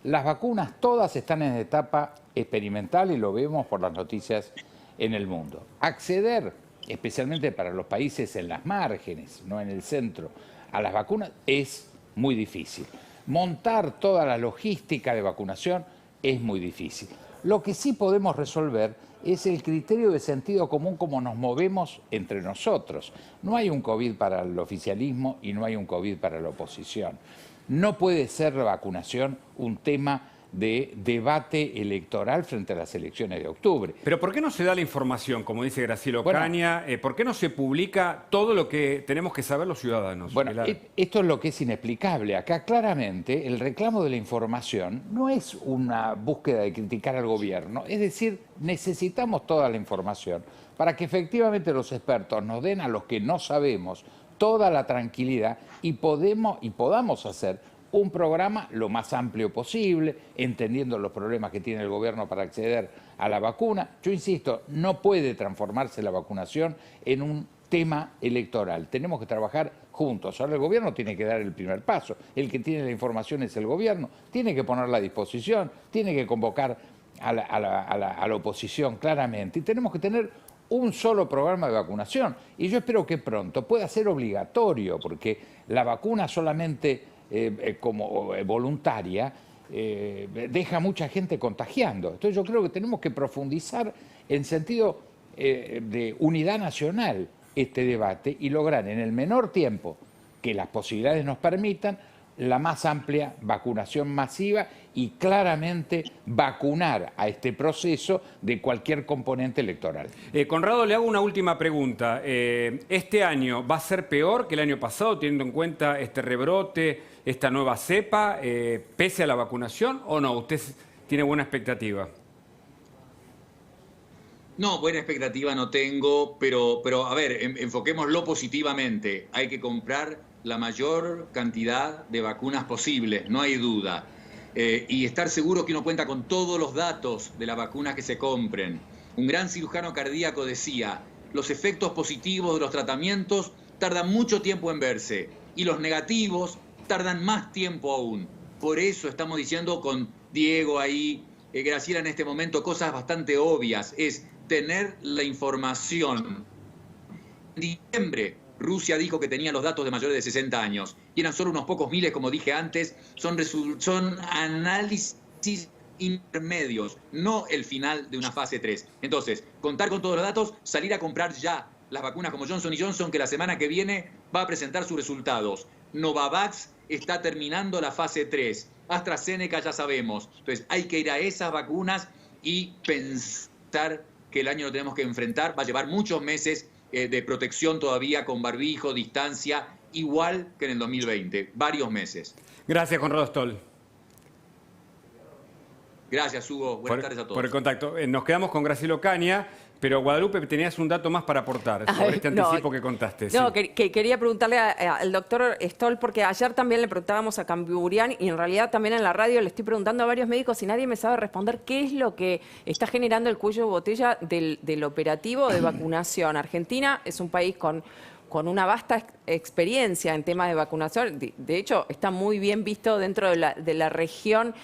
Las vacunas todas están en etapa experimental y lo vemos por las noticias en el mundo. Acceder, especialmente para los países en las márgenes, no en el centro, a las vacunas es muy difícil. Montar toda la logística de vacunación es muy difícil. Lo que sí podemos resolver es el criterio de sentido común, como nos movemos entre nosotros. No hay un COVID para el oficialismo y no hay un COVID para la oposición. No puede ser la vacunación un tema de debate electoral frente a las elecciones de octubre. Pero ¿por qué no se da la información, como dice Graciela Ocaña? ¿Por qué no se publica todo lo que tenemos que saber los ciudadanos? Bueno, esto es lo que es inexplicable. Acá claramente el reclamo de la información no es una búsqueda de criticar al gobierno, es decir, necesitamos toda la información para que efectivamente los expertos nos den a los que no sabemos toda la tranquilidad y podamos hacer un programa lo más amplio posible, entendiendo los problemas que tiene el gobierno para acceder a la vacuna. Yo insisto, no puede transformarse la vacunación en un tema electoral. Tenemos que trabajar juntos. Ahora el gobierno tiene que dar el primer paso. El que tiene la información es el gobierno. Tiene que ponerla a disposición, tiene que convocar a la oposición claramente. Y tenemos que tener un solo programa de vacunación. Y yo espero que pronto pueda ser obligatorio, porque la vacuna solamente como voluntaria deja mucha gente contagiando. Entonces yo creo que tenemos que profundizar en sentido de unidad nacional este debate y lograr en el menor tiempo que las posibilidades nos permitan la más amplia vacunación masiva y claramente vacunar a este proceso de cualquier componente electoral. Conrado, le hago una última pregunta. ¿Este año va a ser peor que el año pasado, teniendo en cuenta este rebrote, esta nueva cepa, pese a la vacunación, o no? ¿Usted tiene buena expectativa? No, buena expectativa no tengo, pero a ver, enfoquémoslo positivamente. Hay que comprar la mayor cantidad de vacunas posibles, no hay duda. Y estar seguro que uno cuenta con todos los datos de las vacunas que se compren. Un gran cirujano cardíaco decía, los efectos positivos de los tratamientos tardan mucho tiempo en verse y los negativos tardan más tiempo aún. Por eso estamos diciendo con Diego ahí, Graciela en este momento, cosas bastante obvias. Es tener la información. En diciembre, Rusia dijo que tenía los datos de mayores de 60 años y eran solo unos pocos miles, como dije antes, son análisis intermedios, no el final de una fase 3. Entonces, contar con todos los datos, salir a comprar ya las vacunas como Johnson & Johnson, que la semana que viene va a presentar sus resultados. Novavax está terminando la fase 3. AstraZeneca ya sabemos. Entonces, hay que ir a esas vacunas y pensar que el año lo tenemos que enfrentar. Va a llevar muchos meses de protección todavía con barbijo, distancia, igual que en el 2020, varios meses. Gracias, Conrado Stoll. Gracias, Hugo. Buenas tardes a todos. Por el contacto. Nos quedamos con Graciela Ocaña, pero Guadalupe, tenías un dato más para aportar sobre este anticipo que contaste. No, sí. que quería preguntarle al doctor Stoll, porque ayer también le preguntábamos a Camburian y en realidad también en la radio le estoy preguntando a varios médicos y nadie me sabe responder qué es lo que está generando el cuello de botella del operativo de vacunación. Argentina es un país con una vasta experiencia en temas de vacunación. De hecho, está muy bien visto dentro de la región.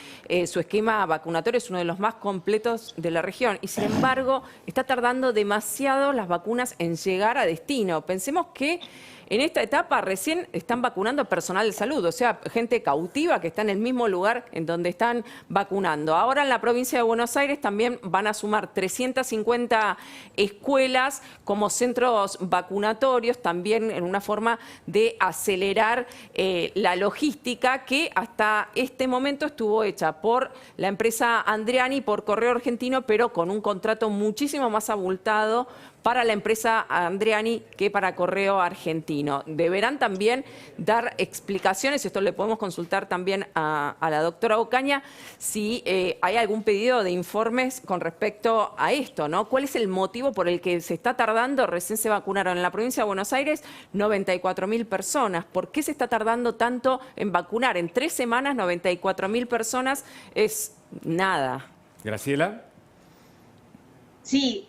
Su esquema vacunatorio es uno de los más completos de la región. Y sin embargo, está tardando demasiado las vacunas en llegar a destino. Pensemos que en esta etapa recién están vacunando personal de salud, o sea, gente cautiva que está en el mismo lugar en donde están vacunando. Ahora en la provincia de Buenos Aires también van a sumar 350 escuelas como centros vacunatorios, también en una forma de acelerar la logística que hasta este momento estuvo hecha por la empresa Andreani, por Correo Argentino, pero con un contrato muchísimo más abultado para la empresa Andreani que para Correo Argentino. Deberán también dar explicaciones, esto le podemos consultar también a la doctora Ocaña, si hay algún pedido de informes con respecto a esto, ¿no? ¿Cuál es el motivo por el que se está tardando? Recién se vacunaron en la provincia de Buenos Aires 94.000 personas. ¿Por qué se está tardando tanto en vacunar? En 3 semanas, 94.000 personas es nada. Graciela. Sí,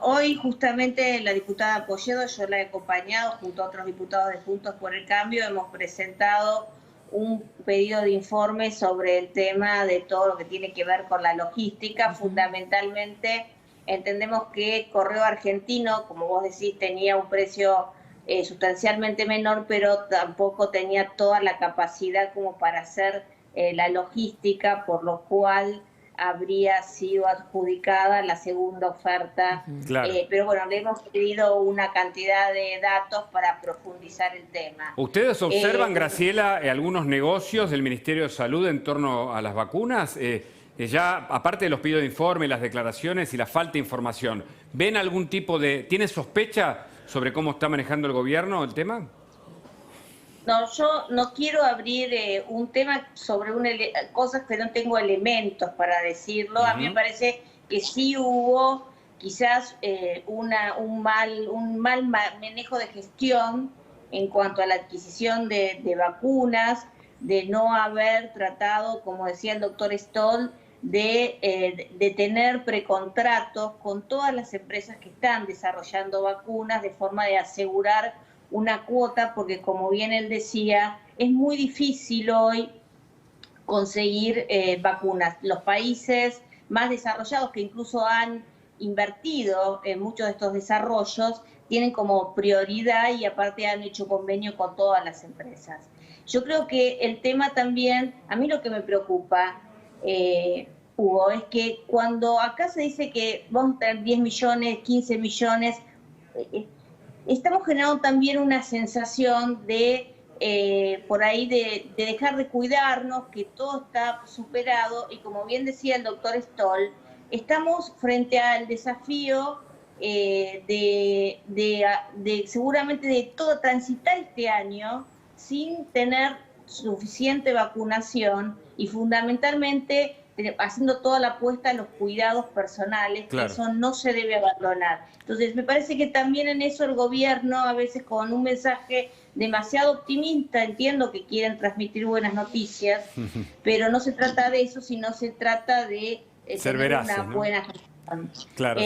hoy justamente la diputada Polledo, yo la he acompañado junto a otros diputados de Juntos por el Cambio, hemos presentado un pedido de informe sobre el tema de todo lo que tiene que ver con la logística. Fundamentalmente entendemos que Correo Argentino, como vos decís, tenía un precio sustancialmente menor, pero tampoco tenía toda la capacidad como para hacer la logística, por lo cual habría sido adjudicada la segunda oferta. Claro. Pero bueno, le hemos pedido una cantidad de datos para profundizar el tema. ¿Ustedes observan, Graciela, algunos negocios del Ministerio de Salud en torno a las vacunas? Ya, aparte de los pedidos de informe, las declaraciones y la falta de información, ¿ven algún tipo de... ¿Tiene sospecha sobre cómo está manejando el gobierno el tema? No, yo no quiero abrir un tema sobre cosas que no tengo elementos para decirlo. A mí me parece que sí hubo quizás un mal manejo de gestión en cuanto a la adquisición de vacunas. de no haber tratado, como decía el doctor Stoll, de tener precontratos con todas las empresas que están desarrollando vacunas de forma de asegurar una cuota, porque como bien él decía, es muy difícil hoy conseguir vacunas. Los países más desarrollados que incluso han invertido en muchos de estos desarrollos tienen como prioridad y aparte han hecho convenio con todas las empresas. Yo creo que el tema también, a mí lo que me preocupa, Hugo, es que cuando acá se dice que vamos a tener 10 millones, 15 millones, estamos generando también una sensación de, por ahí, de dejar de cuidarnos, que todo está superado, y como bien decía el doctor Stoll, estamos frente al desafío seguramente de todo transitar este año sin tener suficiente vacunación y fundamentalmente haciendo toda la apuesta a los cuidados personales, claro, que eso no se debe abandonar. Entonces me parece que también en eso el gobierno, a veces con un mensaje demasiado optimista, entiendo que quieren transmitir buenas noticias, pero no se trata de eso, sino se trata de ser veraces, una buena gestión. Claro,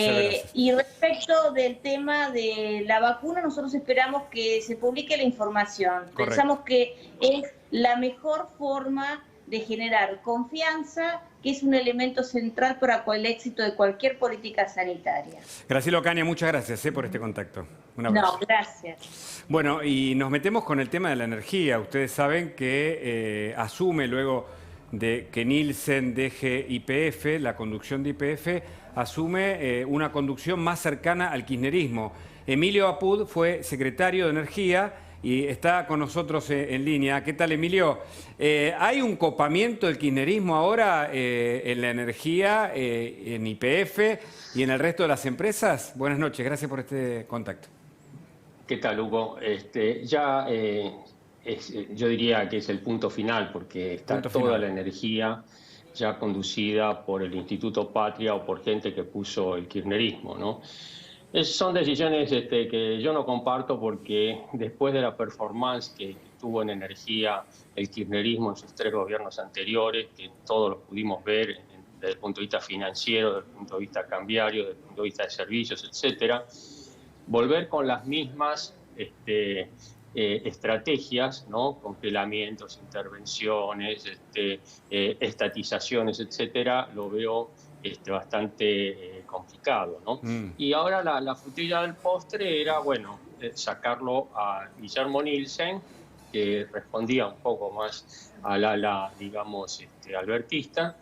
y respecto del tema de la vacuna, nosotros esperamos que se publique la información. Correcto. Pensamos que es la mejor forma de generar confianza, que es un elemento central para el éxito de cualquier política sanitaria. Graciela Ocaña, muchas gracias por este contacto. Un abrazo. No, gracias. Bueno, y nos metemos con el tema de la energía. Ustedes saben que asume luego de que Nielsen deje YPF, la conducción de YPF, asume una conducción más cercana al kirchnerismo. Emilio Apud fue secretario de Energía y está con nosotros en línea. ¿Qué tal, Emilio? ¿Hay un copamiento del kirchnerismo ahora en la energía, en YPF y en el resto de las empresas? Buenas noches, gracias por este contacto. ¿Qué tal, Hugo? Yo diría que es el punto final, porque está toda la energía ya conducida por el Instituto Patria o por gente que puso el kirchnerismo, ¿no? Son decisiones que yo no comparto, porque después de la performance que tuvo en energía el kirchnerismo en sus 3 gobiernos anteriores, que todos los pudimos ver desde el punto de vista financiero, desde el punto de vista cambiario, desde el punto de vista de servicios, etcétera, volver con las mismas estrategias, ¿no? Congelamientos, intervenciones, estatizaciones, etcétera, lo veo bastante complicado, ¿no? Y ahora la frutilla del postre era, bueno, sacarlo a Guillermo Nielsen, que respondía un poco más al ala, digamos, albertista,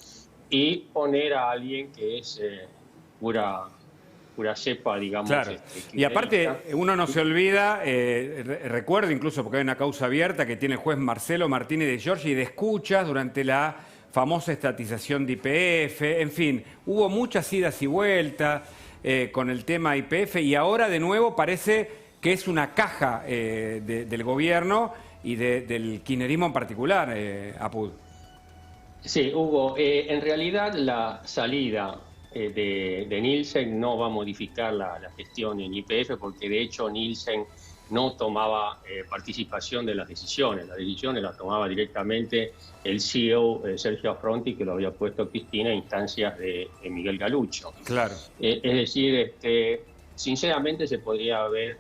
y poner a alguien que es pura cepa, digamos. Claro. Y aparte, uno no se olvida, recuerdo incluso, porque hay una causa abierta que tiene el juez Marcelo Martínez de Giorgi, de escuchas durante la famosa estatización de YPF. En fin, hubo muchas idas y vueltas con el tema YPF, y ahora de nuevo parece que es una caja del gobierno y del kirchnerismo en particular, Apud. Sí, Hugo, en realidad la salida de Nielsen no va a modificar la gestión en YPF, porque de hecho Nielsen no tomaba participación de las decisiones las tomaba directamente el CEO Sergio Affronti, que lo había puesto Cristina a instancias de Miguel Galucho. Claro. Es decir, sinceramente se podría haber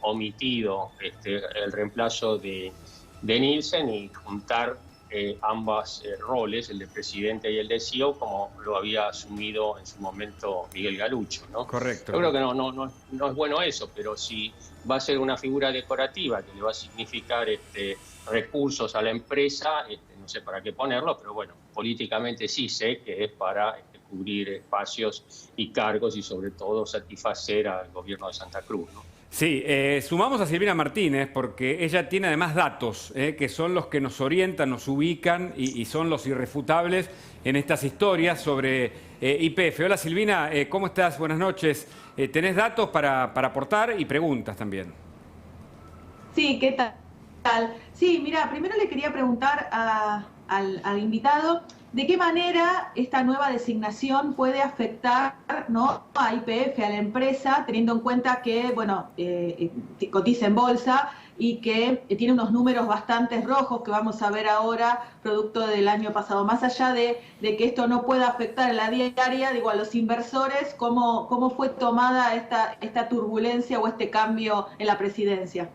omitido el reemplazo de Nielsen y juntar ambos roles, el de presidente y el de CEO, como lo había asumido en su momento Miguel Galucho, ¿no? Correcto. Yo creo que no es bueno eso, pero si va a ser una figura decorativa que le va a significar recursos a la empresa, no sé para qué ponerlo, pero bueno, políticamente sí sé que es para cubrir espacios y cargos y sobre todo satisfacer al gobierno de Santa Cruz, ¿no? Sí, sumamos a Silvina Martínez porque ella tiene además datos que son los que nos orientan, nos ubican y son los irrefutables en estas historias sobre YPF. Hola Silvina, ¿cómo estás? Buenas noches. ¿Tenés datos para aportar y preguntas también? Sí, ¿qué tal? Sí, mira, primero le quería preguntar al invitado ¿de qué manera esta nueva designación puede afectar, ¿no?, a YPF, a la empresa, teniendo en cuenta que, bueno, cotiza en bolsa y que tiene unos números bastante rojos que vamos a ver ahora, producto del año pasado? Más allá de que esto no pueda afectar en la diaria, digo, a los inversores, ¿cómo fue tomada esta turbulencia o este cambio en la presidencia?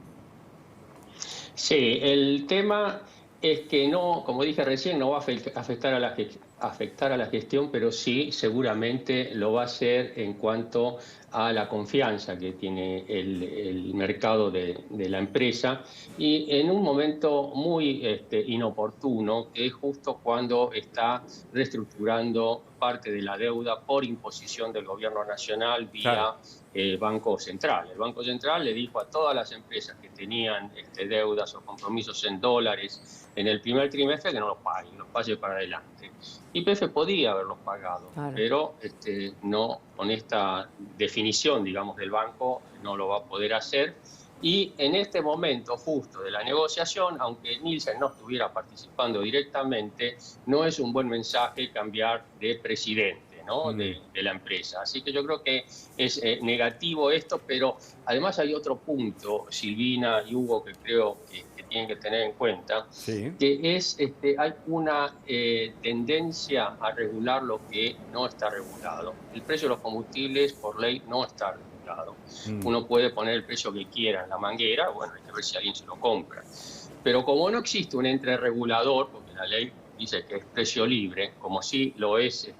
Sí, el tema es que no, como dije recién, no va a afectar a la gestión, pero sí seguramente lo va a hacer en cuanto a la confianza que tiene el mercado de la empresa, y en un momento muy inoportuno, que es justo cuando está reestructurando parte de la deuda por imposición del gobierno nacional vía Banco Central. El Banco Central le dijo a todas las empresas que tenían deudas o compromisos en dólares en el primer trimestre que no los paguen, los pase para adelante. YPF podía haberlos pagado, pero no, con esta definición, digamos, del banco, no lo va a poder hacer. Y en este momento justo de la negociación, aunque Nielsen no estuviera participando directamente, no es un buen mensaje cambiar de presidente, ¿no?, de la empresa. Así que yo creo que es negativo esto, pero además hay otro punto, Silvina y Hugo, que creo que tienen que tener en cuenta, que es hay una tendencia a regular lo que no está regulado. El precio de los combustibles por ley no está regulado. Uno puede poner el precio que quiera en la manguera, bueno, hay que ver si alguien se lo compra. Pero como no existe un ente regulador, porque la ley dice que es precio libre, como sí lo es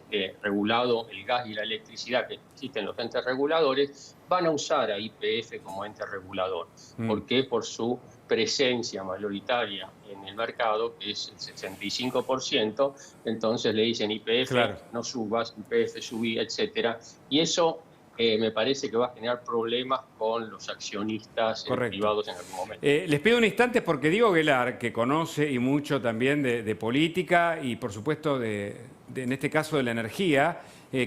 regulado el gas y la electricidad, que existen los entes reguladores, van a usar a YPF como ente regulador. ¿Por qué? Por su presencia mayoritaria en el mercado, que es el 65%, entonces le dicen YPF, no subas, YPF subí, etcétera. Y eso me parece que va a generar problemas con los accionistas privados en algún momento. Les pido un instante porque Diego Guelar, que conoce y mucho también de política y por supuesto en este caso de la energía,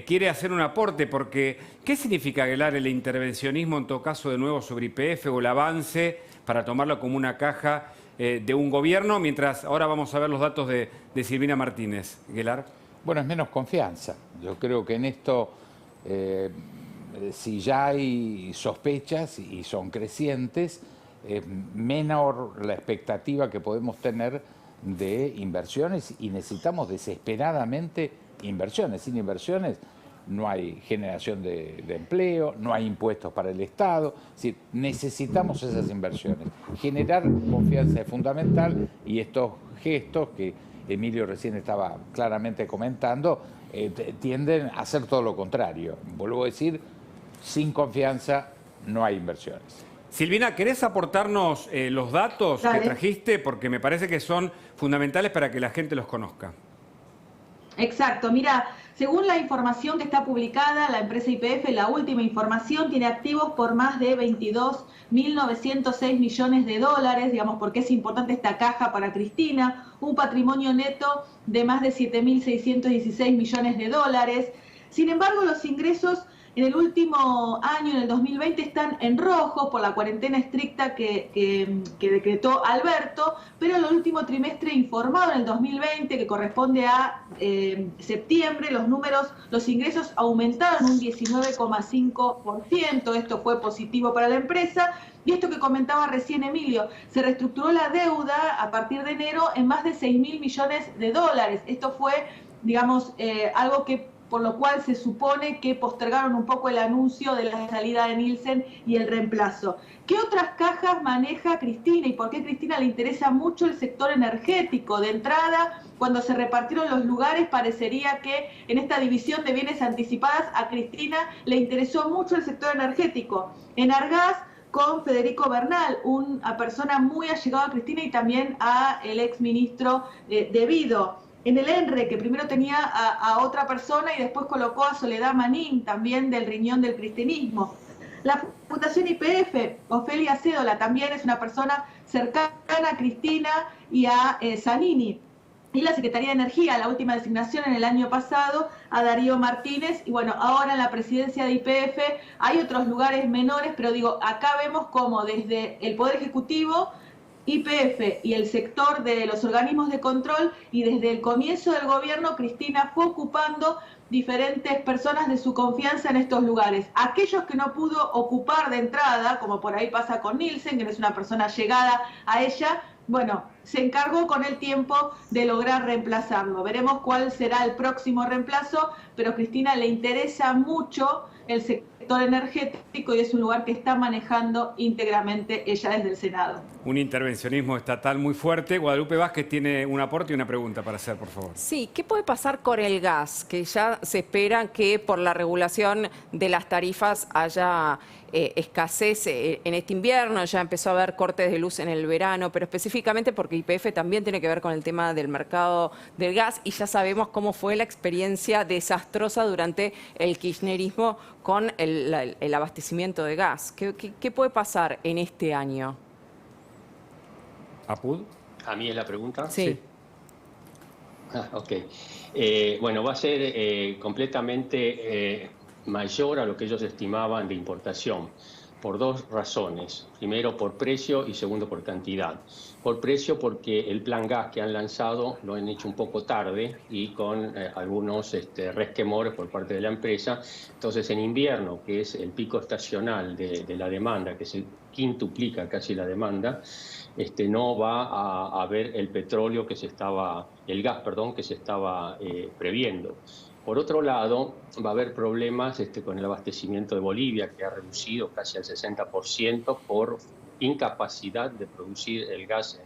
quiere hacer un aporte porque ¿qué significa, Guelar, el intervencionismo en todo caso de nuevo sobre YPF o el avance para tomarlo como una caja de un gobierno? Mientras ahora vamos a ver los datos de Silvina Martínez. Guelar. Bueno, es menos confianza. Yo creo que en esto... si ya hay sospechas y son crecientes, es menor la expectativa que podemos tener de inversiones y necesitamos desesperadamente inversiones. Sin inversiones no hay generación de empleo, no hay impuestos para el Estado. Es decir, necesitamos esas inversiones. Generar confianza es fundamental y estos gestos que Emilio recién estaba claramente comentando tienden a hacer todo lo contrario. Vuelvo a decir, sin confianza no hay inversiones. Silvina, ¿querés aportarnos los datos que trajiste? Porque me parece que son fundamentales para que la gente los conozca. Exacto, mira, según la información que está publicada, la empresa YPF, la última información, tiene activos por más de 22.906 millones de dólares, digamos, porque es importante esta caja para Cristina, un patrimonio neto de más de 7.616 millones de dólares. Sin embargo, los ingresos en el último año, en el 2020, están en rojo por la cuarentena estricta que decretó Alberto, pero en el último trimestre informado, en el 2020, que corresponde a septiembre, los ingresos aumentaron un 19,5%. Esto fue positivo para la empresa. Y esto que comentaba recién Emilio, se reestructuró la deuda a partir de enero en más de 6.000 millones de dólares. Esto fue, digamos, algo que por lo cual se supone que postergaron un poco el anuncio de la salida de Nielsen y el reemplazo. ¿Qué otras cajas maneja Cristina y por qué a Cristina le interesa mucho el sector energético? De entrada, cuando se repartieron los lugares, parecería que en esta división de bienes anticipadas a Cristina le interesó mucho el sector energético. Enargás, con Federico Bernal, una persona muy allegada a Cristina y también al exministro de Vido. En el ENRE, que primero tenía a otra persona y después colocó a Soledad Manín, también del riñón del cristianismo. La Fundación YPF, Ofelia Cédola, también es una persona cercana a Cristina y a Zanini. Y la Secretaría de Energía, la última designación en el año pasado, a Darío Martínez. Y bueno, ahora en la presidencia de YPF hay otros lugares menores, pero digo, acá vemos cómo desde el Poder Ejecutivo YPF y el sector de los organismos de control, y desde el comienzo del gobierno Cristina fue ocupando diferentes personas de su confianza en estos lugares. Aquellos que no pudo ocupar de entrada, como por ahí pasa con Nielsen, que no es una persona llegada a ella, bueno, se encargó con el tiempo de lograr reemplazarlo. Veremos cuál será el próximo reemplazo, pero a Cristina le interesa mucho el sector energético y es un lugar que está manejando íntegramente ella desde el Senado. Un intervencionismo estatal muy fuerte. Guadalupe Vázquez tiene un aporte y una pregunta para hacer, por favor. Sí, ¿qué puede pasar con el gas? Que ya se espera que por la regulación de las tarifas haya escasez en este invierno, ya empezó a haber cortes de luz en el verano, pero específicamente porque YPF también tiene que ver con el tema del mercado del gas y ya sabemos cómo fue la experiencia desastrosa durante el kirchnerismo con el abastecimiento de gas. ¿Qué puede pasar en este año? ¿Apud? ¿A mí es la pregunta? Sí. Ok. Bueno, va a ser completamente mayor a lo que ellos estimaban de importación, por dos razones. Primero, por precio y segundo, por cantidad. Por precio, porque el plan gas que han lanzado lo han hecho un poco tarde y con algunos resquemores por parte de la empresa. Entonces, en invierno, que es el pico estacional de la demanda, que se quintuplica casi la demanda, no va a haber el petróleo que se estaba, el gas, perdón, que se estaba previendo. Por otro lado, va a haber problemas con el abastecimiento de Bolivia, que ha reducido casi al 60% por incapacidad de producir el gas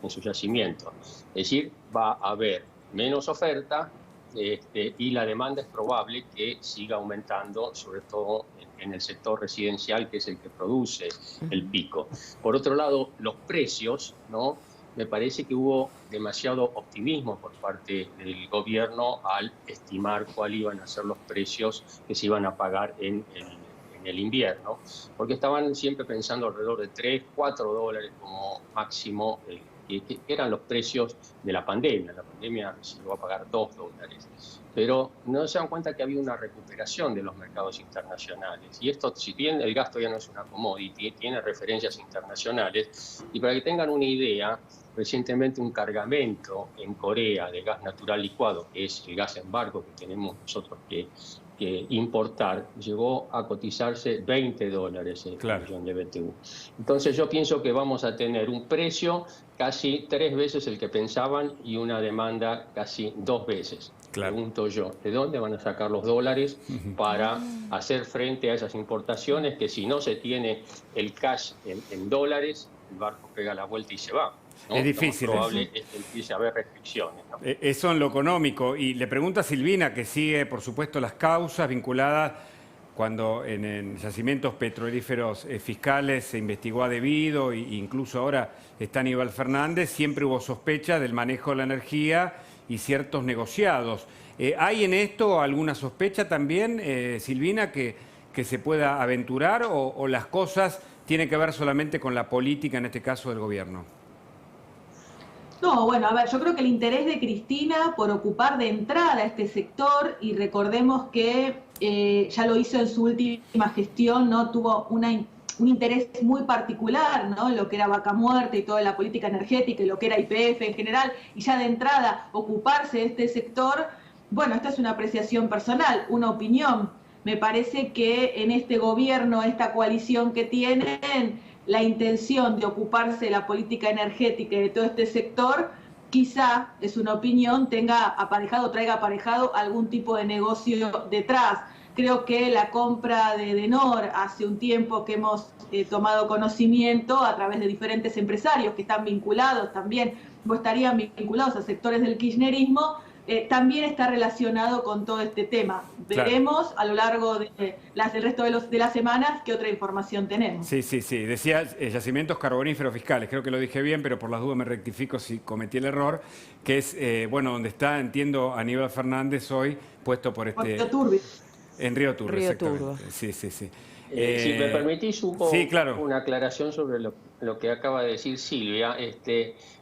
en su yacimiento. Es decir, va a haber menos oferta y la demanda es probable que siga aumentando, sobre todo en el sector residencial, que es el que produce el pico. Por otro lado, los precios, ¿no? Me parece que hubo demasiado optimismo por parte del gobierno al estimar cuáles iban a ser los precios que se iban a pagar en el invierno, porque estaban siempre pensando alrededor de 3, 4 dólares como máximo, que eran los precios de la pandemia. La pandemia se llegó a pagar 2 dólares. Pero no se dan cuenta que había una recuperación de los mercados internacionales. Y esto, si bien el gas todavía no es una commodity, tiene referencias internacionales. Y para que tengan una idea, recientemente un cargamento en Corea de gas natural licuado, que es el gas en barco que tenemos nosotros que importar, llegó a cotizarse 20 dólares el millón de BTU. Entonces yo pienso que vamos a tener un precio casi 3 veces el que pensaban y una demanda casi 2 veces. Pregunto yo, ¿de dónde van a sacar los dólares para hacer frente a esas importaciones que si no se tiene el cash en dólares, el barco pega la vuelta y se va? ¿No? Es difícil. Lo más probable es que empiece a haber restricciones, ¿no? Eso en lo económico. Y le pregunto a Silvina, que sigue, por supuesto, las causas vinculadas cuando en yacimientos petrolíferos fiscales se investigó a debido, e incluso ahora está Aníbal Fernández, siempre hubo sospecha del manejo de la energía y ciertos negociados. ¿Hay en esto alguna sospecha también, Silvina, que se pueda aventurar o las cosas tienen que ver solamente con la política, en este caso del gobierno? No, bueno, a ver, yo creo que el interés de Cristina por ocupar de entrada este sector, y recordemos que ya lo hizo en su última gestión, ¿no? Tuvo un interés muy particular, ¿no? Lo que era Vaca Muerta y toda la política energética y lo que era YPF en general, y ya de entrada ocuparse de este sector, bueno, esta es una apreciación personal, una opinión. Me parece que en este gobierno, esta coalición que tienen, la intención de ocuparse de la política energética y de todo este sector, quizá, es una opinión, traiga aparejado algún tipo de negocio detrás. Creo que la compra de Edenor hace un tiempo que hemos tomado conocimiento a través de diferentes empresarios que están vinculados también, o estarían vinculados a sectores del kirchnerismo, también está relacionado con todo este tema. Veremos a lo largo del resto de las semanas qué otra información tenemos. Sí. Decía yacimientos carboníferos fiscales, creo que lo dije bien, pero por las dudas me rectifico si cometí el error, que es, donde está, entiendo, Aníbal Fernández hoy, puesto por Río Turbio. En Río Turbio, exactamente. Turbio. Sí. Si me permitís una aclaración sobre lo que acaba de decir Silvia,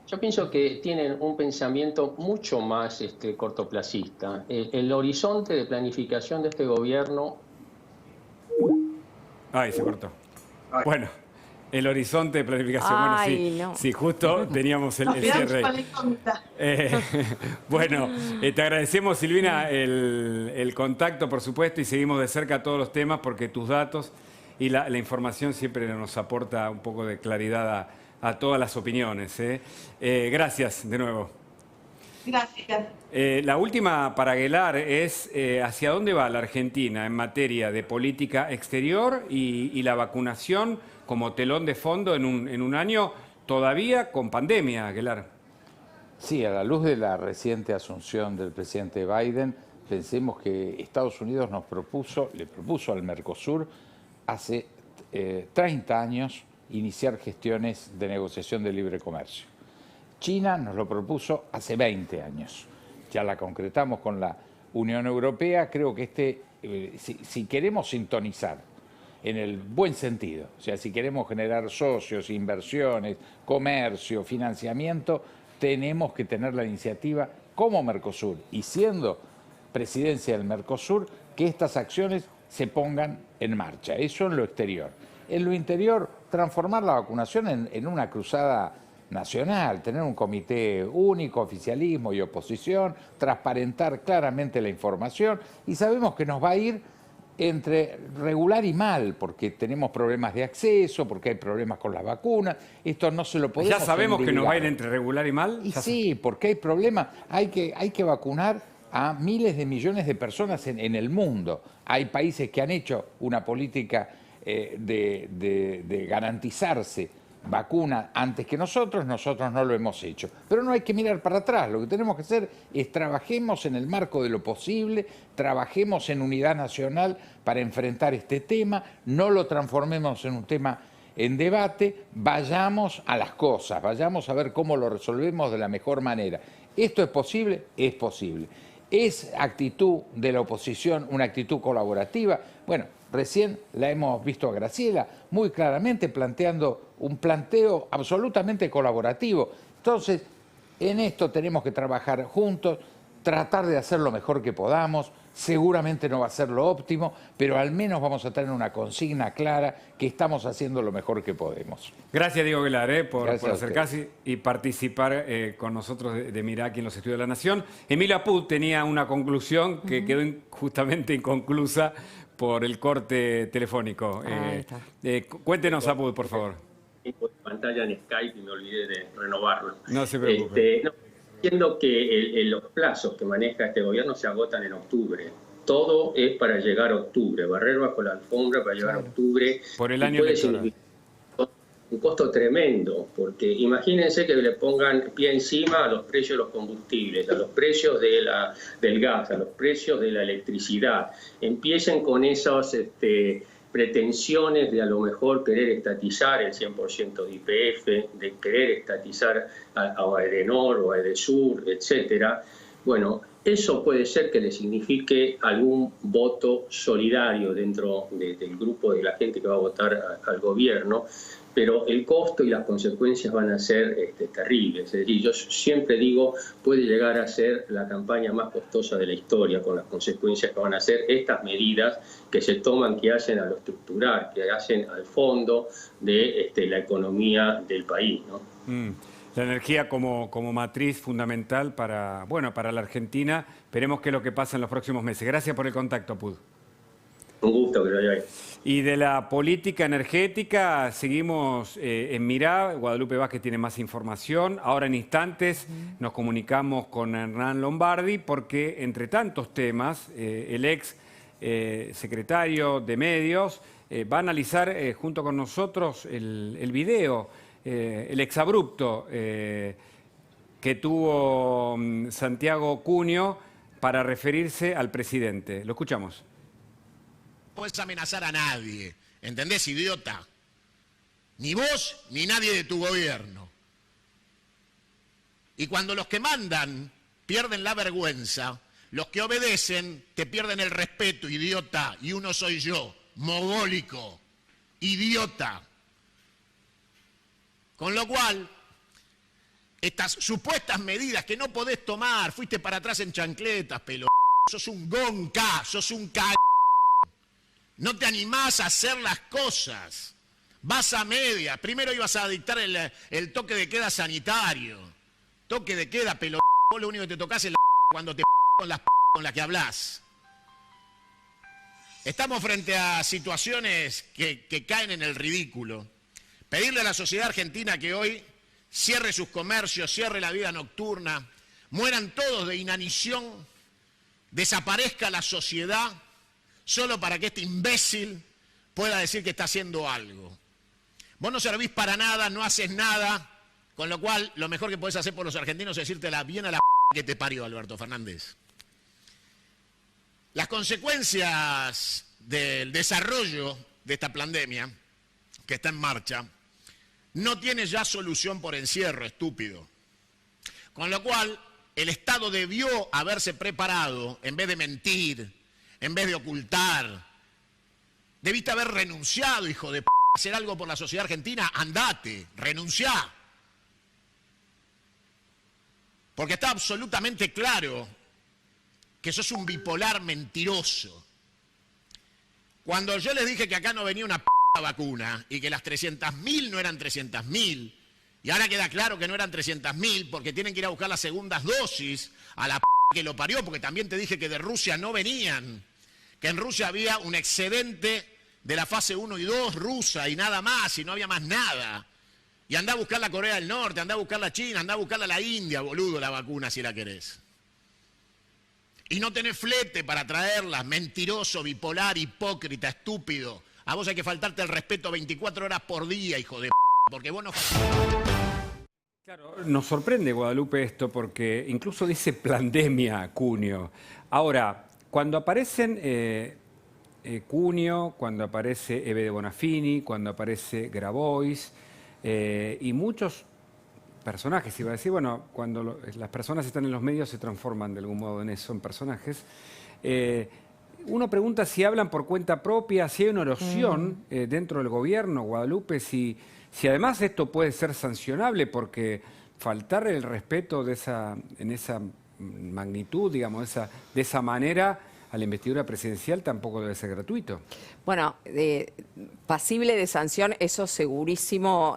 yo pienso que tienen un pensamiento mucho más cortoplacista. El horizonte de planificación de este gobierno... Ay, se cortó. Bueno, El horizonte de planificación. Ay, bueno, sí, no. sí, justo teníamos el cierre. Bueno, te agradecemos, Silvina, el contacto, por supuesto, y seguimos de cerca todos los temas porque tus datos y la información siempre nos aporta un poco de claridad a todas las opiniones. Gracias de nuevo. Gracias. La última para Aguilar es ¿hacia dónde va la Argentina en materia de política exterior y la vacunación como telón de fondo en un año todavía con pandemia, Aguilar? Sí, a la luz de la reciente asunción del presidente Biden, pensemos que Estados Unidos le propuso al Mercosur hace 30 años iniciar gestiones de negociación de libre comercio. China nos lo propuso hace 20 años. Ya la concretamos con la Unión Europea. Creo que si queremos sintonizar en el buen sentido, o sea, si queremos generar socios, inversiones, comercio, financiamiento, tenemos que tener la iniciativa como Mercosur y siendo presidencia del Mercosur, que estas acciones se pongan en marcha. Eso en lo exterior. En lo interior, transformar la vacunación en una cruzada nacional, tener un comité único, oficialismo y oposición, transparentar claramente la información y sabemos que nos va a ir entre regular y mal, porque tenemos problemas de acceso, porque hay problemas con las vacunas, esto no se lo podemos... ¿Ya sabemos que nos va a ir entre regular y mal? Y sí, porque hay problemas, hay que vacunar a miles de millones de personas en el mundo. Hay países que han hecho una política de garantizarse vacuna antes que nosotros no lo hemos hecho. Pero no hay que mirar para atrás, lo que tenemos que hacer es trabajemos en el marco de lo posible, trabajemos en unidad nacional para enfrentar este tema, no lo transformemos en un tema en debate, vayamos a las cosas, vayamos a ver cómo lo resolvemos de la mejor manera. ¿Esto es posible? Es posible. ¿Es actitud de la oposición una actitud colaborativa? Bueno, recién la hemos visto a Graciela muy claramente planteando un planteo absolutamente colaborativo. Entonces, en esto tenemos que trabajar juntos, tratar de hacer lo mejor que podamos. Seguramente no va a ser lo óptimo, pero al menos vamos a tener una consigna clara que estamos haciendo lo mejor que podemos. Gracias, Diego Aguilar, por acercarse y participar con nosotros de Mirá aquí en los Estudios de la Nación. Emilio Apud tenía una conclusión que quedó justamente inconclusa por el corte telefónico. Cuéntenos, Apud, por favor. Pantalla en Skype y me olvidé de renovarlo. No se preocupe. Entiendo que los plazos que maneja este gobierno se agotan en octubre. Todo es para llegar a octubre, barrer bajo la alfombra para llegar a octubre. Por el año electoral. Un costo tremendo, porque imagínense que le pongan pie encima a los precios de los combustibles, a los precios del gas, a los precios de la electricidad. Empiecen con esos pretensiones de a lo mejor querer estatizar el 100% de YPF, de querer estatizar a Edenor o a Edesur, etcétera. Bueno, eso puede ser que le signifique algún voto solidario dentro del grupo de la gente que va a votar al gobierno, pero el costo y las consecuencias van a ser terribles. Es decir, yo siempre digo, puede llegar a ser la campaña más costosa de la historia con las consecuencias que van a ser estas medidas que se toman, que hacen a lo estructural, que hacen al fondo de la economía del país, ¿no? La energía como matriz fundamental para la Argentina. Veremos qué es lo que pasa en los próximos meses. Gracias por el contacto, Apud. Un gusto que lo haya. Y de la política energética seguimos en Mirá. Guadalupe Vázquez tiene más información. Ahora en instantes nos comunicamos con Hernán Lombardi porque entre tantos temas el ex secretario de Medios va a analizar junto con nosotros el video, el exabrupto que tuvo Santiago Cunio para referirse al presidente. Lo escuchamos. No puedes amenazar a nadie, ¿entendés, idiota? Ni vos ni nadie de tu gobierno. Y cuando los que mandan pierden la vergüenza, los que obedecen te pierden el respeto, idiota. Y uno soy yo, mogólico, idiota. Con lo cual, estas supuestas medidas que no podés tomar, fuiste para atrás en chancletas, pelo. Sos un gonca, sos un c. No te animás a hacer las cosas. Vas a media. Primero ibas a dictar el toque de queda sanitario. Toque de queda, pelo. Vos lo único que te tocás es la cuando te con las que hablás. Estamos frente a situaciones que caen en el ridículo. Pedirle a la sociedad argentina que hoy cierre sus comercios, cierre la vida nocturna, mueran todos de inanición, desaparezca la sociedad, solo para que este imbécil pueda decir que está haciendo algo. Vos no servís para nada, no haces nada, con lo cual lo mejor que podés hacer por los argentinos es decírtela bien a la que te parió, Alberto Fernández. Las consecuencias del desarrollo de esta pandemia que está en marcha no tiene ya solución por encierro, estúpido. Con lo cual, el Estado debió haberse preparado, en vez de mentir, en vez de ocultar. Debiste haber renunciado, hijo de p***, a hacer algo por la sociedad argentina. Andate, renunciá. Porque está absolutamente claro que sos un bipolar mentiroso. Cuando yo les dije que acá no venía una vacuna y que las 300.000 no eran 300.000, y ahora queda claro que no eran 300.000 porque tienen que ir a buscar las segundas dosis a la que lo parió, porque también te dije que de Rusia no venían, que en Rusia había un excedente de la fase 1 y 2 rusa y nada más, y no había más nada. Y andá a buscar la Corea del Norte, andá a buscar la China, andá a buscarla la India, boludo, la vacuna si la querés. Y no tenés flete para traerlas, mentiroso, bipolar, hipócrita, estúpido. A vos hay que faltarte el respeto 24 horas por día, hijo de p***, porque vos no... Claro, nos sorprende, Guadalupe, esto, porque incluso dice pandemia, Cunio. Ahora, cuando aparecen Cunio, cuando aparece Eve de Bonafini, cuando aparece Grabois y muchos personajes, iba a decir, bueno, cuando las personas están en los medios se transforman de algún modo en eso, en personajes. Uno pregunta si hablan por cuenta propia, si hay una erosión dentro del gobierno, Guadalupe, si además esto puede ser sancionable, porque faltar el respeto en esa magnitud, digamos, de esa manera a la investidura presidencial tampoco debe ser gratuito. Bueno, pasible de sanción, eso segurísimo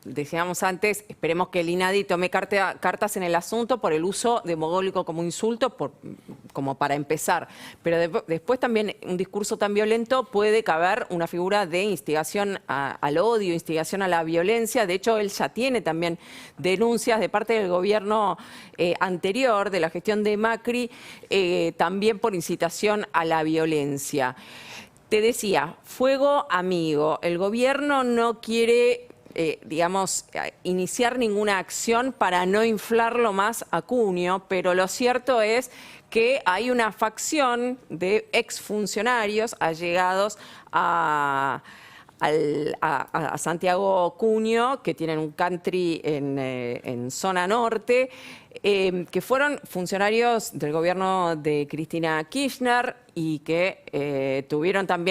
decíamos antes, esperemos que el INADI tome cartas en el asunto por el uso de mogólico como insulto, como para empezar. Pero después también un discurso tan violento puede caber una figura de instigación al odio, instigación a la violencia. De hecho, él ya tiene también denuncias de parte del gobierno anterior, de la gestión de Macri, también por incitación a la violencia. Te decía, fuego amigo. El gobierno no quiere iniciar ninguna acción para no inflarlo más a Cunio, pero lo cierto es que hay una facción de exfuncionarios allegados a Santiago Cunio, que tienen un country en zona norte, que fueron funcionarios del gobierno de Cristina Kirchner y que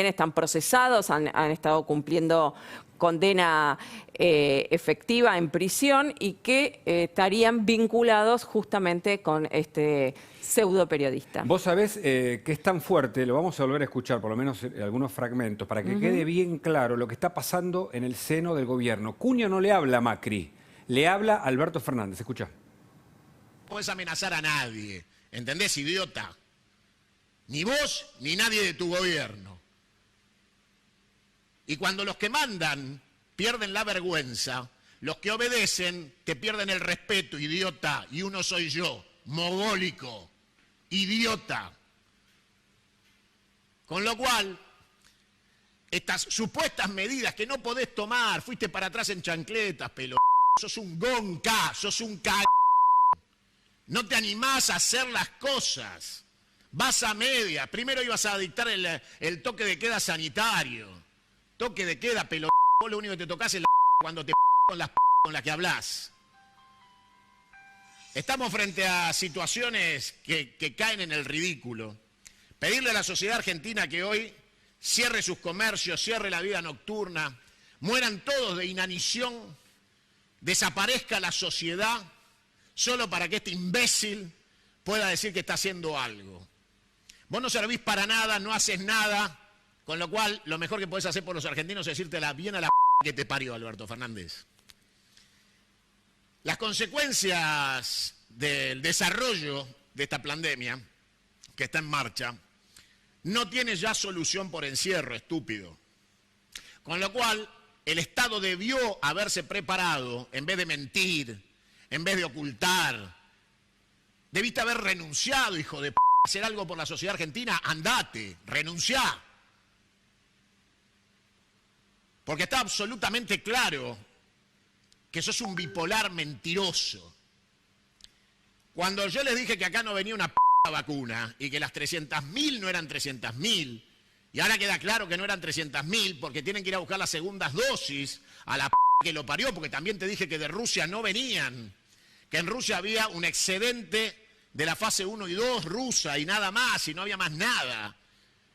están procesados, han estado cumpliendo condena efectiva en prisión y que estarían vinculados justamente con este pseudo periodista. Vos sabés que es tan fuerte, lo vamos a volver a escuchar, por lo menos algunos fragmentos, para que quede bien claro lo que está pasando en el seno del gobierno. Cunio no le habla a Macri, le habla a Alberto Fernández. Escuchá. No podés amenazar a nadie, ¿entendés, idiota? Ni vos ni nadie de tu gobierno. Y cuando los que mandan pierden la vergüenza, los que obedecen te pierden el respeto, idiota. Y uno soy yo, mogólico, idiota. Con lo cual, estas supuestas medidas que no podés tomar, fuiste para atrás en chancletas, pelo. Sos un gonca, sos un c***. No te animás a hacer las cosas. Vas a media. Primero ibas a dictar el toque de queda sanitario. Toque de queda, pelo. Vos lo único que te tocás es la cuando te con las que hablás. Estamos frente a situaciones que caen en el ridículo. Pedirle a la sociedad argentina que hoy cierre sus comercios, cierre la vida nocturna, mueran todos de inanición, desaparezca la sociedad, solo para que este imbécil pueda decir que está haciendo algo. Vos no servís para nada, no haces nada, Con lo cual, lo mejor que podés hacer por los argentinos es decírtela bien a la que te parió, Alberto Fernández. Las consecuencias del desarrollo de esta pandemia que está en marcha no tiene ya solución por encierro, estúpido. Con lo cual, el Estado debió haberse preparado, en vez de mentir, en vez de ocultar. Debiste haber renunciado, hijo de p***, a hacer algo por la sociedad argentina. Andate, renunciá. Porque está absolutamente claro que sos un bipolar mentiroso. Cuando yo les dije que acá no venía una vacuna y que las 300.000 no eran 300.000, y ahora queda claro que no eran 300.000 porque tienen que ir a buscar las segundas dosis a la que lo parió, porque también te dije que de Rusia no venían, que en Rusia había un excedente de la fase 1 y 2 rusa y nada más, y no había más nada.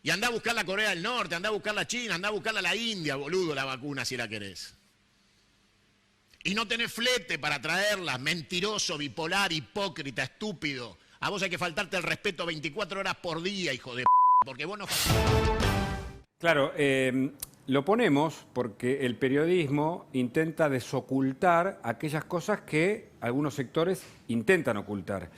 Y andá a buscar la Corea del Norte, andá a buscar la China, andá a buscarla la India, boludo, la vacuna si la querés. Y no tenés flete para traerlas, mentiroso, bipolar, hipócrita, estúpido. A vos hay que faltarte el respeto 24 horas por día, hijo de p***, porque vos no... Claro, lo ponemos porque el periodismo intenta desocultar aquellas cosas que algunos sectores intentan ocultar.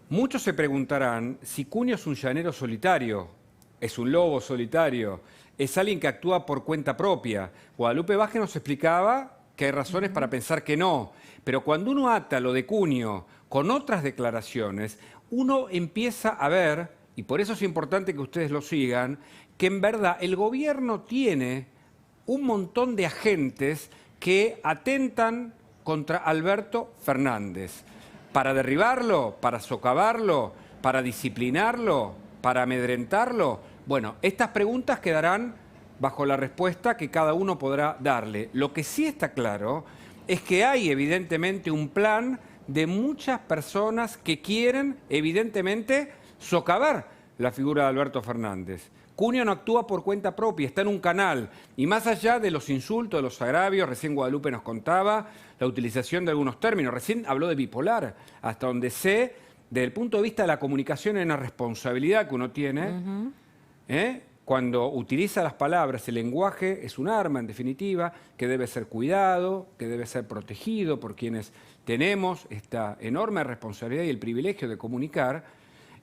Muchos se preguntarán si Cunio es un llanero solitario, es un lobo solitario, es alguien que actúa por cuenta propia. Guadalupe Vázquez nos explicaba que hay razones para pensar que no, pero cuando uno ata lo de Cunio con otras declaraciones, uno empieza a ver, y por eso es importante que ustedes lo sigan, que en verdad el gobierno tiene un montón de agentes que atentan contra Alberto Fernández. Para derribarlo, para socavarlo, para disciplinarlo, para amedrentarlo. Bueno, estas preguntas quedarán bajo la respuesta que cada uno podrá darle. Lo que sí está claro es que hay evidentemente un plan de muchas personas que quieren evidentemente socavar la figura de Alberto Fernández. Cunio no actúa por cuenta propia, está en un canal. Y más allá de los insultos, de los agravios, recién Guadalupe nos contaba la utilización de algunos términos. Recién habló de bipolar, hasta donde sé, desde el punto de vista de la comunicación, hay una responsabilidad que uno tiene. Cuando utiliza las palabras, el lenguaje es un arma, en definitiva, que debe ser cuidado, que debe ser protegido por quienes tenemos esta enorme responsabilidad y el privilegio de comunicar.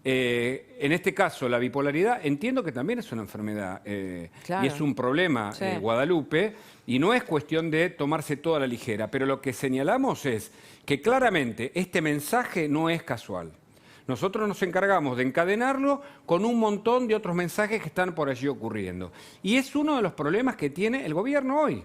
En este caso, la bipolaridad, entiendo que también es una enfermedad claro. Y es un problema, sí. Guadalupe, y no es cuestión de tomarse todo a la ligera, pero lo que señalamos es que claramente este mensaje no es casual. Nosotros nos encargamos de encadenarlo con un montón de otros mensajes que están por allí ocurriendo. Y es uno de los problemas que tiene el gobierno hoy,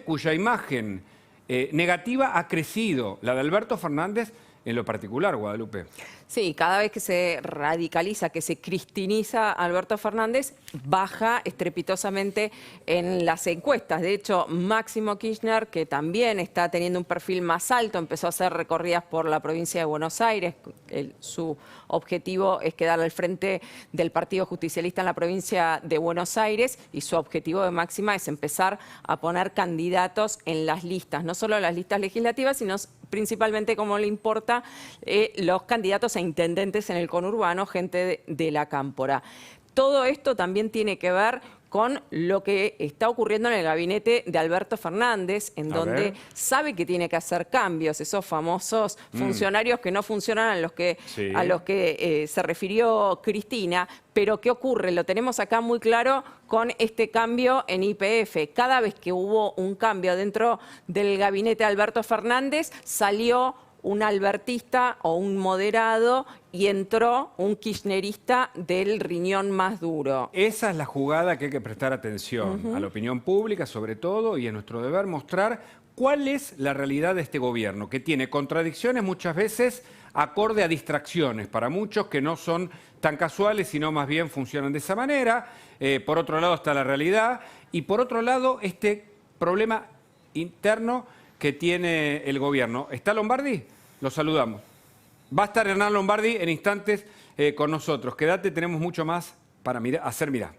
cuya imagen negativa ha crecido, la de Alberto Fernández en lo particular, Guadalupe. Sí, cada vez que se radicaliza, que se cristiniza Alberto Fernández, baja estrepitosamente en las encuestas. De hecho, Máximo Kirchner, que también está teniendo un perfil más alto, empezó a hacer recorridas por la provincia de Buenos Aires. Su objetivo es quedar al frente del Partido Justicialista en la provincia de Buenos Aires y su objetivo de máxima es empezar a poner candidatos en las listas, no solo las listas legislativas, sino principalmente, como le importa, los candidatos a intendentes en el conurbano, gente de la cámpora. Todo esto también tiene que ver con lo que está ocurriendo en el gabinete de Alberto Fernández, en donde sabe que tiene que hacer cambios, esos famosos funcionarios que no funcionan a los que se refirió Cristina. Pero ¿qué ocurre? Lo tenemos acá muy claro con este cambio en YPF. Cada vez que hubo un cambio dentro del gabinete de Alberto Fernández, salió un albertista o un moderado y entró un kirchnerista del riñón más duro. Esa es la jugada que hay que prestar atención a la opinión pública, sobre todo, y es nuestro deber mostrar cuál es la realidad de este gobierno, que tiene contradicciones muchas veces acorde a distracciones, para muchos que no son tan casuales, sino más bien funcionan de esa manera. Por otro lado está la realidad y por otro lado este problema interno que tiene el gobierno. ¿Está Lombardi? Lo saludamos. Va a estar Hernán Lombardi en instantes con nosotros. Quédate, tenemos mucho más para hacer Mirá.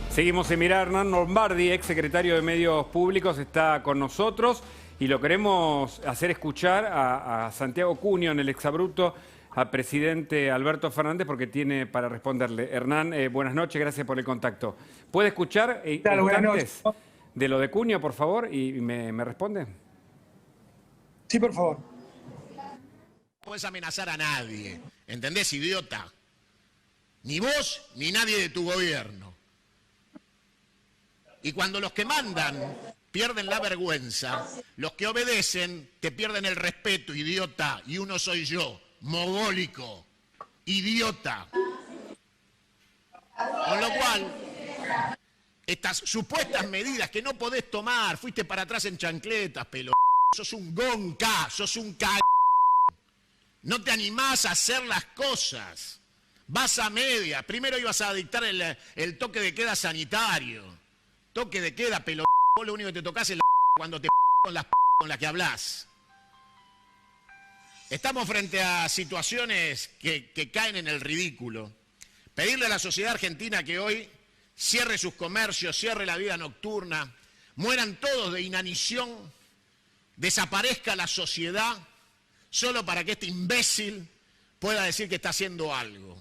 Seguimos en Mirá. Hernán Lombardi, ex secretario de Medios Públicos, está con nosotros y lo queremos hacer escuchar a Santiago Cunio en el exabrupto al presidente Alberto Fernández porque tiene para responderle. Hernán, buenas noches, gracias por el contacto. ¿Puede escuchar instantes de lo de Cunio, por favor, y me responde? Sí, por favor. No puedes amenazar a nadie, ¿entendés, idiota? Ni vos, ni nadie de tu gobierno. Y cuando los que mandan pierden la vergüenza, los que obedecen te pierden el respeto, idiota, y uno soy yo, mogólico, idiota. Con lo cual, estas supuestas medidas que no podés tomar, fuiste para atrás en chancletas, pelo, sos un gonca, sos un no te animás a hacer las cosas, vas a media, primero ibas a dictar el toque de queda sanitario, toque de queda, pelo, vos lo único que te tocás es la cuando te con las que hablás. Estamos frente a situaciones que caen en el ridículo. Pedirle a la sociedad argentina que hoy cierre sus comercios, cierre la vida nocturna, mueran todos de inanición, desaparezca la sociedad, solo para que este imbécil pueda decir que está haciendo algo.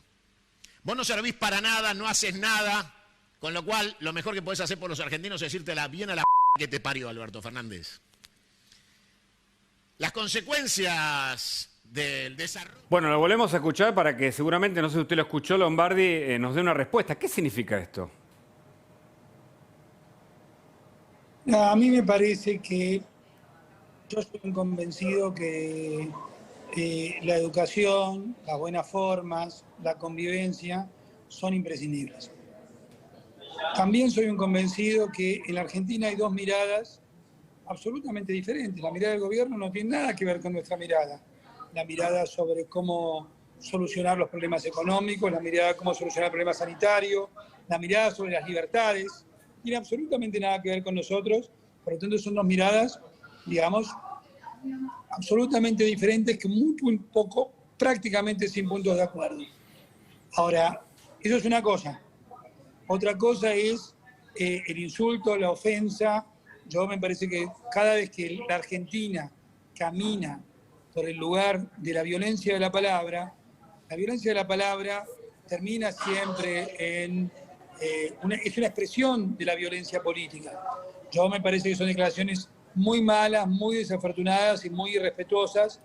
Vos no servís para nada, no haces nada, con lo cual lo mejor que podés hacer por los argentinos es decírtela bien a la que te parió, Alberto Fernández. Las consecuencias del desarrollo... Bueno, lo volvemos a escuchar para que seguramente, no sé si usted lo escuchó, Lombardi, nos dé una respuesta. ¿Qué significa esto? No, a mí me parece que yo soy convencido que la educación, las buenas formas, la convivencia son imprescindibles. También soy un convencido que en la Argentina hay dos miradas absolutamente diferentes. La mirada del gobierno no tiene nada que ver con nuestra mirada. La mirada sobre cómo solucionar los problemas económicos, la mirada de cómo solucionar el problema sanitario, la mirada sobre las libertades, tiene absolutamente nada que ver con nosotros. Por lo tanto, son dos miradas, digamos, absolutamente diferentes, que muy poco, prácticamente sin puntos de acuerdo. Ahora, eso es una cosa. Otra cosa es el insulto, la ofensa. Yo me parece que cada vez que la Argentina camina por el lugar de la violencia de la palabra termina siempre en... es una expresión de la violencia política. Yo me parece que son declaraciones muy malas, muy desafortunadas y muy irrespetuosas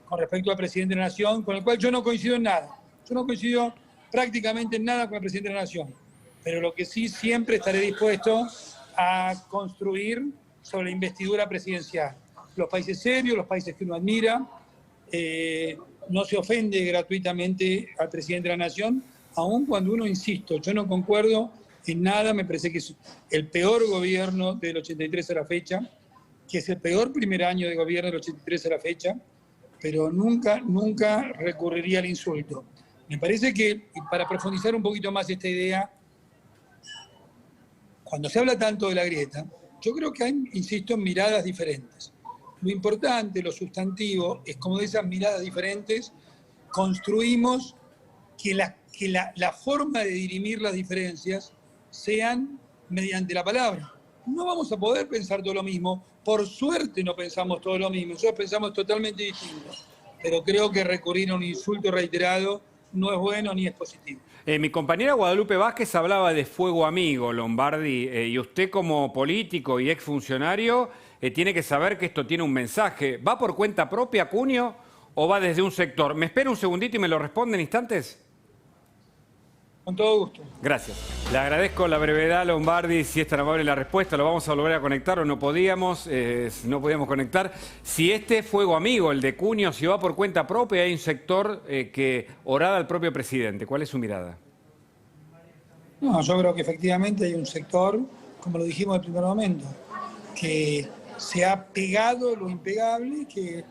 con respecto al presidente de la Nación, con el cual yo no coincido en nada. Yo no coincido prácticamente en nada con el presidente de la Nación. Pero lo que sí siempre estaré dispuesto a construir sobre la investidura presidencial. Los países serios, los países que uno admira, no se ofende gratuitamente al presidente de la Nación, aun cuando uno, insisto, yo no concuerdo en nada, me parece que es el peor gobierno del 83 a la fecha, que es el peor primer año de gobierno del 83 a la fecha, pero nunca recurriría al insulto. Me parece que, y para profundizar un poquito más esta idea, cuando se habla tanto de la grieta, yo creo que hay, insisto, miradas diferentes. Lo importante, lo sustantivo, es como de esas miradas diferentes construimos que la forma de dirimir las diferencias sean mediante la palabra. No vamos a poder pensar todo lo mismo. Por suerte no pensamos todo lo mismo. Nosotros pensamos totalmente distinto. Pero creo que recurrir a un insulto reiterado no es bueno ni es positivo. Mi compañera Guadalupe Vázquez hablaba de fuego amigo, Lombardi, y usted como político y exfuncionario tiene que saber que esto tiene un mensaje. ¿Va por cuenta propia, Cunio, o va desde un sector? ¿Me espera un segundito y me lo responde en instantes? Con todo gusto. Gracias. Le agradezco la brevedad, Lombardi, si es tan amable la respuesta. Lo vamos a volver a conectar o no podíamos conectar. Si este fuego amigo, el de Cunio, si va por cuenta propia, hay un sector que orada al propio presidente. ¿Cuál es su mirada? No, yo creo que efectivamente hay un sector, como lo dijimos en el primer momento, que se ha pegado lo impegable, que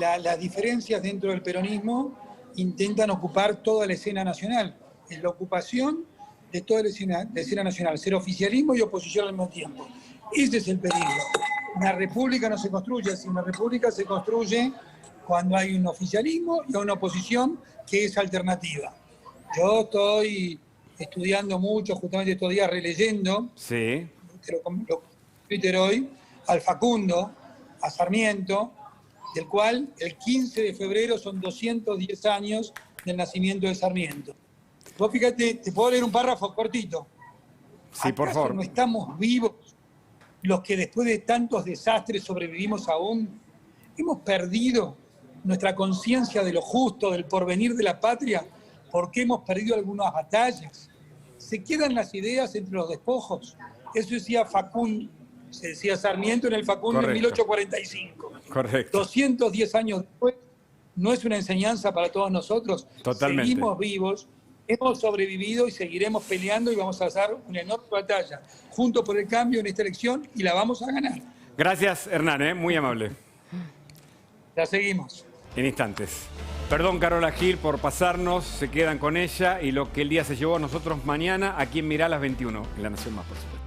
las diferencias dentro del peronismo intentan ocupar toda la escena nacional. Es la ocupación de toda la escena nacional, ser oficialismo y oposición al mismo tiempo. Ese es el peligro. Una república no se construye así, una república se construye cuando hay un oficialismo y una oposición que es alternativa. Yo estoy estudiando mucho, justamente estos días releyendo, sí, lo Twitter hoy, al Facundo, a Sarmiento, del cual el 15 de febrero son 210 años del nacimiento de Sarmiento. Vos fíjate, te puedo leer un párrafo cortito. Sí, por favor. ¿No estamos vivos los que después de tantos desastres sobrevivimos aún? ¿Hemos perdido nuestra conciencia de lo justo, del porvenir de la patria, porque hemos perdido algunas batallas? ¿Se quedan las ideas entre los despojos? Eso decía Facundo, se decía Sarmiento en el Facundo. Correcto. En 1845. Correcto. 210 años después, ¿no es una enseñanza para todos nosotros? Totalmente. Seguimos vivos, hemos sobrevivido y seguiremos peleando y vamos a hacer una enorme batalla juntos por el cambio en esta elección y la vamos a ganar. Gracias, Hernán, muy amable. La seguimos. En instantes. Perdón, Carola Gil, por pasarnos. Se quedan con ella y lo que el día se llevó a nosotros mañana aquí en Mirá a las 21, en La Nación Más, por supuesto.